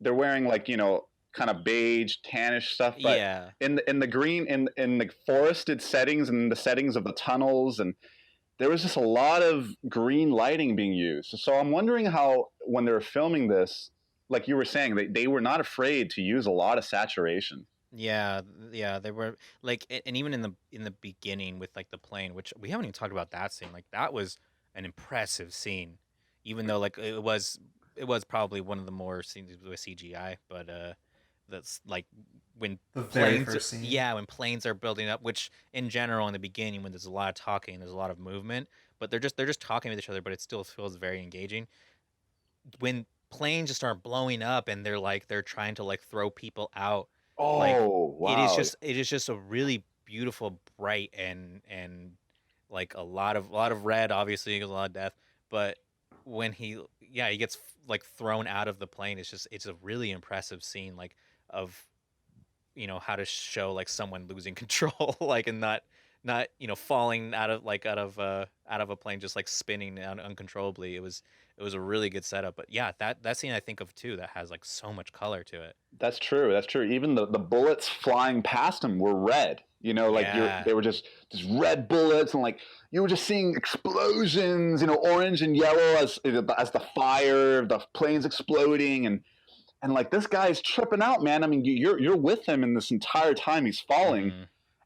they're wearing like, you know, kind of beige, tannish stuff. But yeah. in the green, in the forested settings and the settings of the tunnels, and there was just a lot of green lighting being used. So I'm wondering how, when they were filming this, like you were saying, they were not afraid to use a lot of saturation. Yeah, they were like, and even in the beginning with like the plane, which we haven't even talked about that scene. Like that was an impressive scene, even though like it was probably one of the more scenes with CGI, but that's like when The very planes, first scene. yeah, when planes are building up, which in general in the beginning when there's a lot of talking, there's a lot of movement, but they're just talking with each other, but it still feels very engaging. When planes just start blowing up and they're trying to like throw people out, like Oh, wow. it is just a really beautiful, bright and like a lot of red, obviously a lot of death, but when he gets like thrown out of the plane, it's a really impressive scene, like of how to show like someone losing control, like, and not falling out of a plane, just like spinning uncontrollably. It was a really good setup. But yeah, that scene I think of too, that has like so much color to it. That's true. That's true. Even the bullets flying past him were red. You know, like Yeah. they were just red bullets, and like you were just seeing explosions. You know, orange and yellow as the fire, the planes exploding, and like this guy's tripping out, man. I mean, you're with him in this entire time he's falling,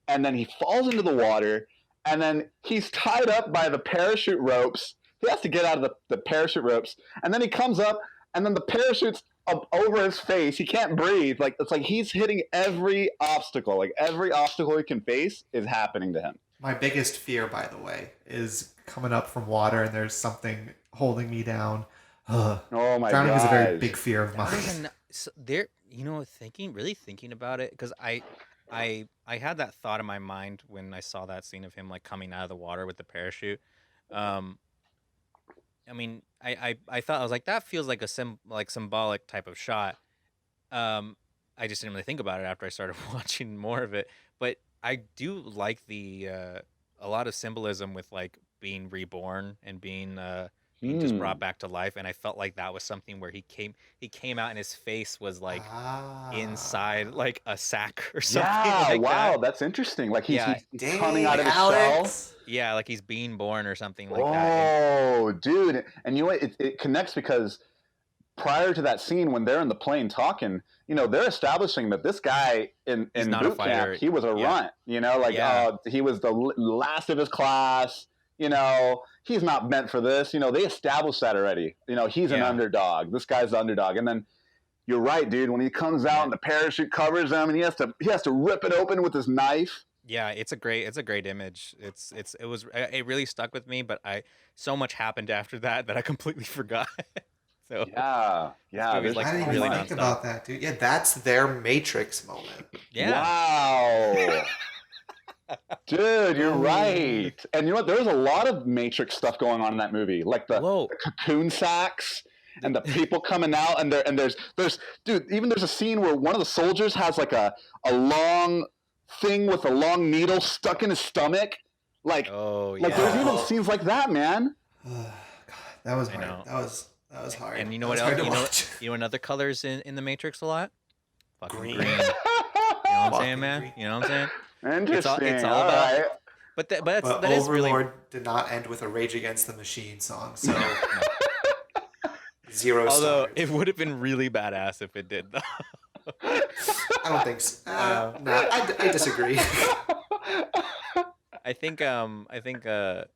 and then he falls into the water, and then he's tied up by the parachute ropes. He has to get out of the parachute ropes, and then he comes up, and then the parachute's up over his face. He can't breathe. Like, it's like he's hitting every obstacle. Like every obstacle he can face is happening to him. My biggest fear, by the way, is coming up from water and there's something holding me down. Ugh. Oh my god! Drowning is a very big fear of mine. Thinking about it, because I had that thought in my mind when I saw that scene of him like coming out of the water with the parachute. I mean, I thought, I was like, that feels like a symbolic type of shot. I just didn't really think about it after I started watching more of it, but I do like a lot of symbolism with like being reborn and being just brought back to life, and I felt like that was something where he came out and his face was like inside like a sack or something. Yeah, like wow, that. that's interesting. Like he's Dang, coming out of his Alex. shell. Yeah, like he's being born or something like that. Oh, dude, and you know what? It connects because prior to that scene, when they're in the plane talking, you know, they're establishing that this guy in boot camp, he was a runt. You know, like he was the last of his class. You know, he's not meant for this. You know, they established that already. You know, he's an underdog. This guy's the underdog. And then you're right, dude. When he comes out and the parachute covers him, and he has to rip it open with his knife. Yeah, it's a great image. It really stuck with me, but so much happened after that I completely forgot. So yeah. I didn't even really think about that, dude. Yeah, that's their Matrix moment. Yeah. Wow. Dude, you're right. And you know what? There was a lot of Matrix stuff going on in that movie, like the cocoon sacks and the people coming out, and there's dude. Even there's a scene where one of the soldiers has like a long thing with a long needle stuck in his stomach. Like, there's even scenes like that, man. God, that was hard. That was hard. And you know what else? You know another colors in the Matrix a lot? Fucking green. You know what I'm saying, man? You know what I'm saying? Interesting. It's all about. Right. But that is really. Overlord did not end with a Rage Against the Machine song, so 0 Although stars. it would have been really badass if it did, though. I don't think so. No, I disagree. I think although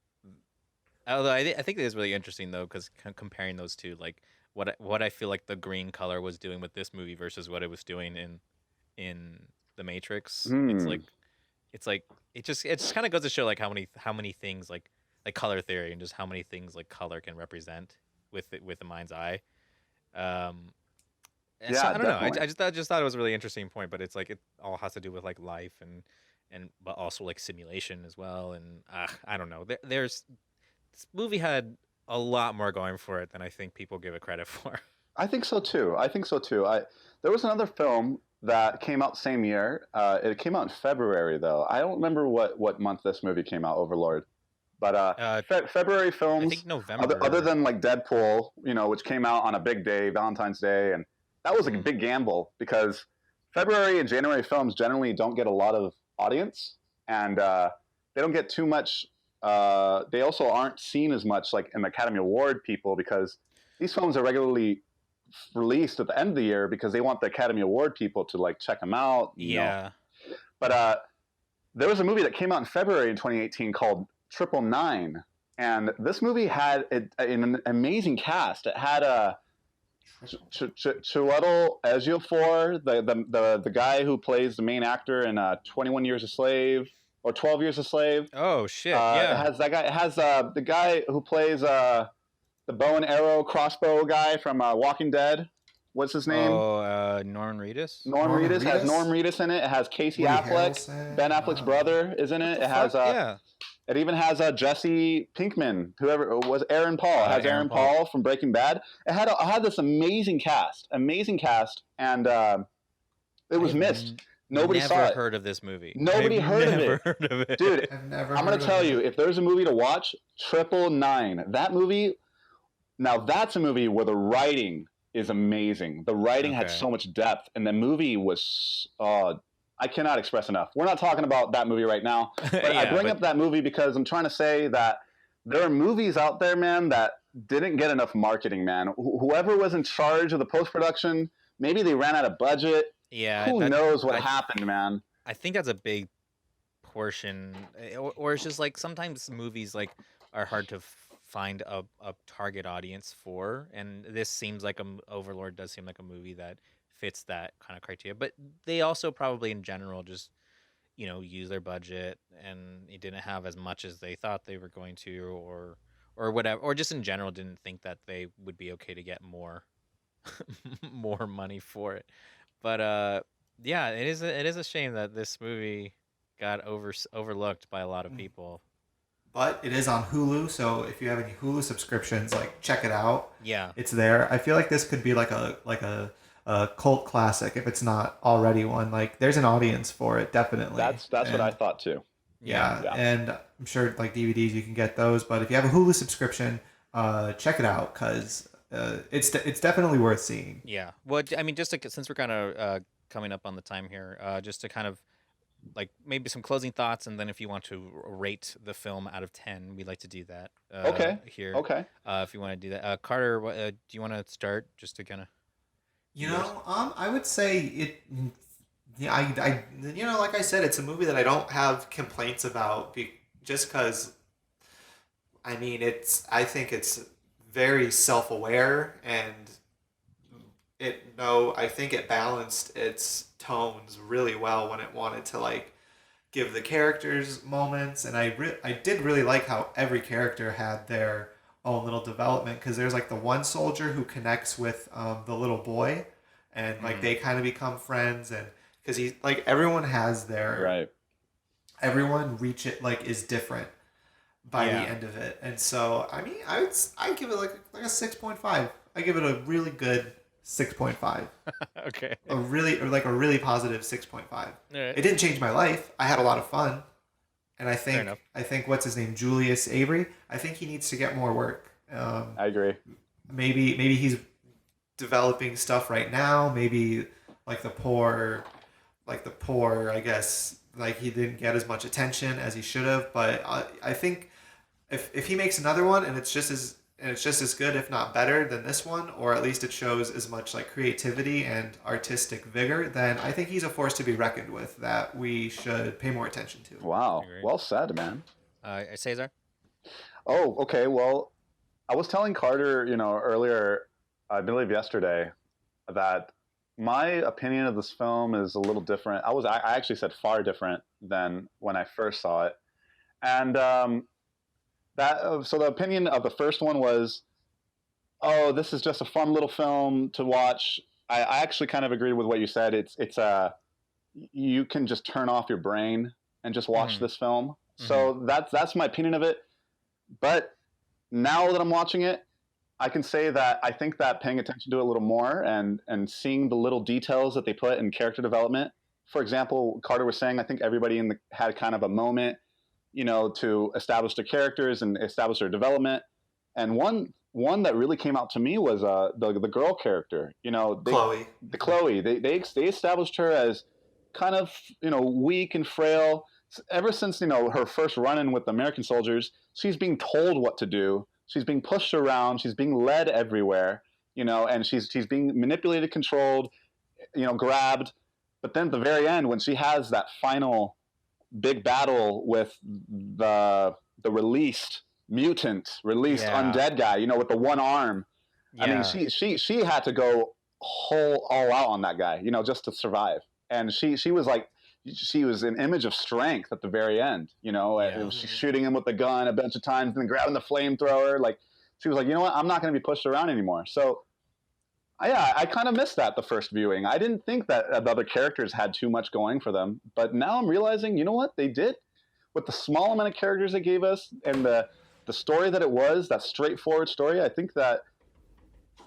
I think it is really interesting though, because comparing those two, like what I feel like the green color was doing with this movie versus what it was doing in the Matrix. It's like it just kind of goes to show like how many things like color theory and just how many things like color can represent with the mind's eye. And so Yeah, I don't know. definitely. I just thought it was a really interesting point, but it's like it all has to do with like life and but also like simulation as well. And I don't know. There's this movie had a lot more going for it than I think people give it credit for. I think so too. There was another film that came out the same year. It came out in February though. I don't remember what month this movie came out, Overlord. But February I films, think November. other than like Deadpool, which came out on a big day, Valentine's Day, and that was like a big gamble because February and January films generally don't get a lot of audience, and they don't get too much. They also aren't seen as much like in the Academy Award people because these films are regularly released at the end of the year because they want the Academy Award people to like check them out. Yeah. But there was a movie that came out in February in 2018 called 999, and this movie had an amazing cast. It had Chiwetel Ejiofor, the guy who plays the main actor in 21 Years a Slave or 12 Years a Slave. Oh shit! Yeah. It has that guy. It has the guy who plays the bow and arrow crossbow guy from Walking Dead. What's his name? Oh, Norman Reedus. Norman Reedus has Norm Reedus in it. It has Casey Woody Affleck. Harrelson. Ben Affleck's brother is in it. It has yeah. It even has Jesse Pinkman, whoever was Aaron Paul. It has Aaron Paul from Breaking Bad. It had this amazing cast, and it was missed. Nobody saw it. Never heard of this movie. Nobody heard of it. Dude, I'm going to tell you, if there's a movie to watch, 999. That movie, now that's a movie where the writing is amazing. The writing had so much depth, and the movie was, I cannot express enough. We're not talking about that movie right now, but I bring up that movie because I'm trying to say that there are movies out there, man, that didn't get enough marketing, man. Whoever was in charge of the post-production, maybe they ran out of budget. Yeah. Who knows what happened, man? I think that's a big portion, or it's just like sometimes movies like are hard to find a target audience for, and this seems like Overlord does seem like a movie that fits that kind of criteria. But they also probably in general just use their budget, and it didn't have as much as they thought they were going to, or whatever, or just in general didn't think that they would be okay to get more more money for it. But yeah, it is a shame that this movie got overlooked by a lot of people. But it is on Hulu, so if you have any Hulu subscriptions, like check it out. Yeah, it's there. I feel like this could be like a cult classic if it's not already one. Like there's an audience for it, definitely. That's what I thought too. Yeah, and I'm sure like DVDs you can get those, but if you have a Hulu subscription, check it out because it's definitely worth seeing. Yeah. Well, I mean, since we're kind of coming up on the time here, just to kind of like maybe some closing thoughts, and then if you want to rate the film out of 10, we'd like to do that. Okay. Here. Okay. If you want to do that, Carter, do you want to start just to kind of? I would say it. Yeah, I like I said, it's a movie that I don't have complaints about, just because. I mean, I think it's very self-aware, and I think it balanced its tones really well when it wanted to like give the characters moments, and I did really like how every character had their own little development, because there's like the one soldier who connects with the little boy, and like they kind of become friends, and because he's like everyone has their everyone is different by the end of it, and so I mean I give it like a 6.5. I give it a really good 6.5. Okay. A really positive 6.5. Right. It didn't change my life. I had a lot of fun. And I think what's his name? Julius Avery. I think he needs to get more work. I agree. Maybe he's developing stuff right now. Maybe like the poor, I guess, like he didn't get as much attention as he should have. But I think if he makes another one and it's just as good, if not better, than this one, or at least it shows as much like creativity and artistic vigor, then I think he's a force to be reckoned with that we should pay more attention to. Wow. Well said, man. Cesar? Oh, okay. Well, I was telling Carter, earlier, I believe yesterday, that my opinion of this film is a little different. I actually said far different than when I first saw it. And so the opinion of the first one was, oh, this is just a fun little film to watch I actually kind of agreed with what you said. It's you can just turn off your brain and just watch this film. So that's my opinion of it. But now that I'm watching it, I can say that I think that paying attention to it a little more and seeing the little details that they put in character development. For example, Carter was saying, I think everybody had kind of a moment, to establish their characters and establish their development. And one that really came out to me was the girl character. Chloe. The Chloe. They established her as kind of weak and frail. Ever since her first run-in with the American soldiers, she's being told what to do. She's being pushed around. She's being led everywhere. And she's being manipulated, controlled, grabbed. But then at the very end, when she has that final big battle with the released undead guy, with the one arm. Yeah. I mean, she had to go all out on that guy, just to survive. And she was like, she was an image of strength at the very end, She's shooting him with the gun a bunch of times and then grabbing the flamethrower. Like, she was like, you know what? I'm not going to be pushed around anymore. So, I kind of missed that the first viewing. I didn't think that the other characters had too much going for them. But now I'm realizing, you know what? They did. With the small amount of characters they gave us and the story that it was, that straightforward story, I think that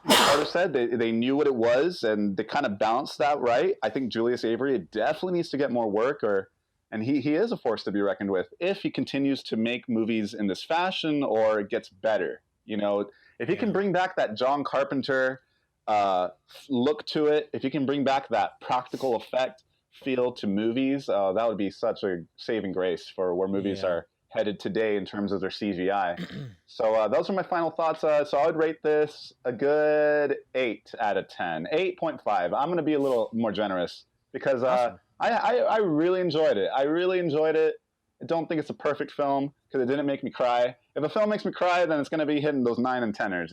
Carter said they knew what it was and they kind of balanced that right. I think Julius Avery definitely needs to get more work, and he is a force to be reckoned with if he continues to make movies in this fashion or gets better. If he can bring back that John Carpenter look to it, if he can bring back that practical effect feel to movies, that would be such a saving grace for where movies are headed today in terms of their CGI. So those are my final thoughts. So I would rate this a good 8 out of 10. 8.5. I'm going to be a little more generous because awesome. I really enjoyed it. I don't think it's a perfect film because it didn't make me cry. If a film makes me cry, then it's going to be hitting those 9 and 10ers,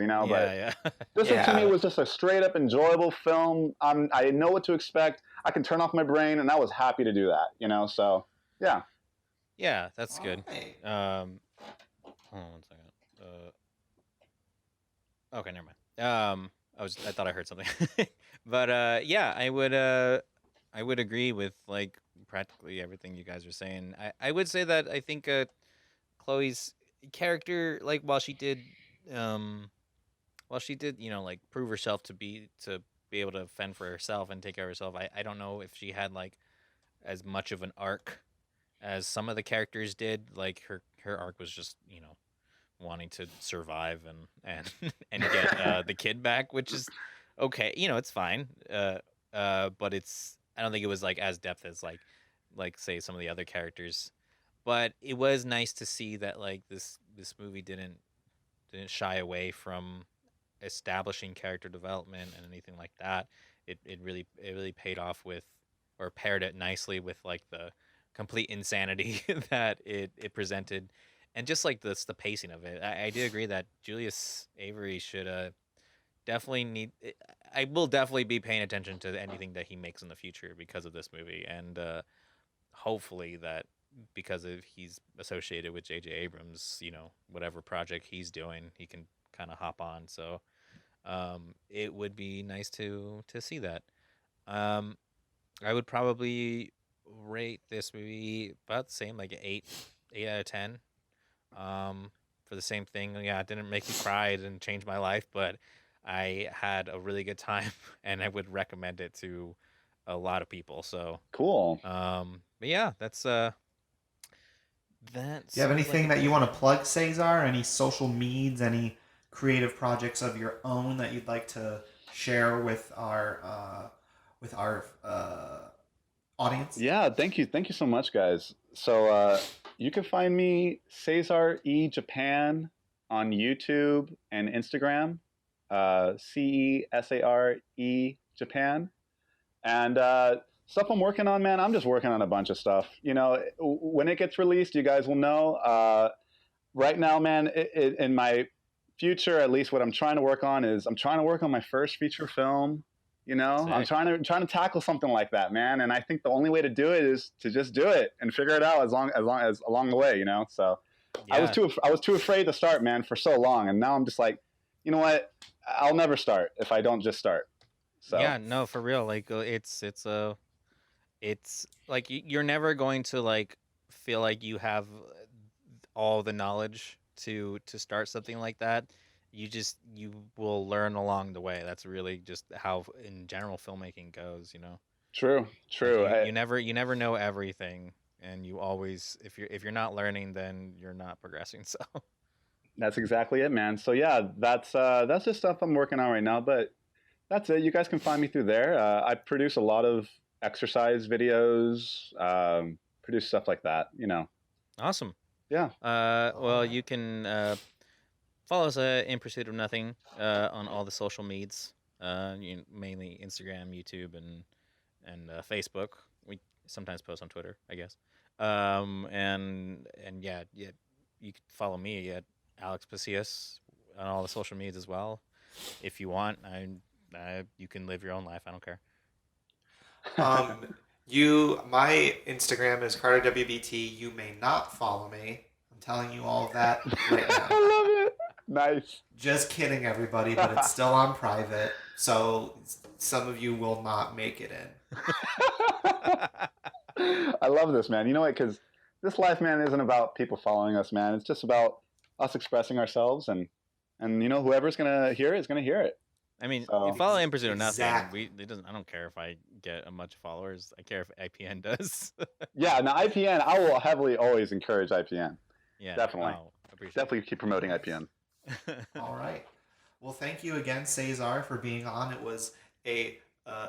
This to me was just a straight up enjoyable film. I know what to expect. I can turn off my brain, and I was happy to do that, So, yeah. Yeah, that's good. Hold on 1 second. Okay, never mind. I thought I heard something, but I would agree with like practically everything you guys are saying. I would say that I think Chloe's character, like while she did, like prove herself to be able to fend for herself and take care of herself. I don't know if she had like as much of an arc as some of the characters did. Like her arc was just wanting to survive and get the kid back, which is okay. It's fine. But I don't think it was like as depth as like say some of the other characters. But it was nice to see that like this movie didn't shy away from establishing character development and anything like that. It really paid off with, or paired it nicely with like the complete insanity that it presented, and just like the pacing of it. I do agree that Julius Avery should definitely I will definitely be paying attention to anything that he makes in the future because of this movie, and hopefully that because of he's associated with J.J. Abrams, whatever project he's doing, he can kind of hop on. So it would be nice to see that. I would probably rate this movie about the same, like an 8 out of 10. For the same thing. Yeah, it didn't make me cry, it didn't change my life, but I had a really good time and I would recommend it to a lot of people. So cool. But yeah, that's Do you have anything that you want to plug, Cesar? Any social medias, any creative projects of your own that you'd like to share with our audience? Yeah, thank you so much, guys. So you can find me CesarEJapan on YouTube and Instagram, CESARE Japan, and stuff I'm working on, man. I'm just working on a bunch of stuff. When it gets released, you guys will know. Right now, man, in my future, at least what I'm trying to work on is I'm trying to work on my first feature film. Sick. I'm trying to tackle something like that, man. And I think the only way to do it is to just do it and figure it out as long as along the way, So yeah. I was too afraid to start, man, for so long, and now I'm just like, you know what? I'll never start if I don't just start. So Yeah, no, for real. Like it's like you're never going to like feel like you have all the knowledge to start something like that. You will learn along the way. That's really just how in general filmmaking goes, you know. true, Like true. you never know everything, and you always if you're not learning, then you're not progressing. So That's exactly it, man. So yeah, that's just stuff I'm working on right now. But that's it. You guys can find me through there. I produce a lot of exercise videos, produce stuff like that. You know. awesome. Yeah. Well, Alright. you can follow us in pursuit of nothing on all the social medias, mainly Instagram, YouTube, and Facebook. We sometimes post on Twitter, I guess. And yeah, yeah, you can follow me at Alex Pacillas on all the social medias as well. If you want, you can live your own life. I don't care. Um, my Instagram is CarterWBT. You may not follow me. I'm telling you all of that right now. I love it. Nice. Just kidding, everybody, but it's still on private, so some of you will not make it in. I love this, man. You know what? Because this life, man, isn't about people following us, man. It's just about us expressing ourselves, and you know, whoever's gonna hear it is gonna hear it. I mean, you So follow in pursuit of nothing. Exactly. It doesn't. I don't care if I get a bunch of followers. I care if IPN does. yeah, now IPN, I will heavily always encourage IPN. Yeah. Definitely, Oh, appreciate definitely keep promoting Nice. IPN. it. All right. Well, thank you again, Cesar, for being on. It was a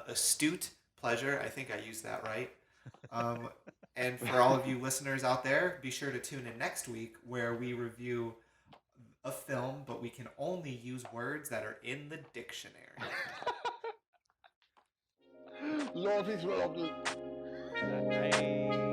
astute pleasure. I think I used that right. Um, and for all of you listeners out there, be sure to tune in next week where we review a film, but we can only use words that are in the dictionary. Love is lovely. Bye.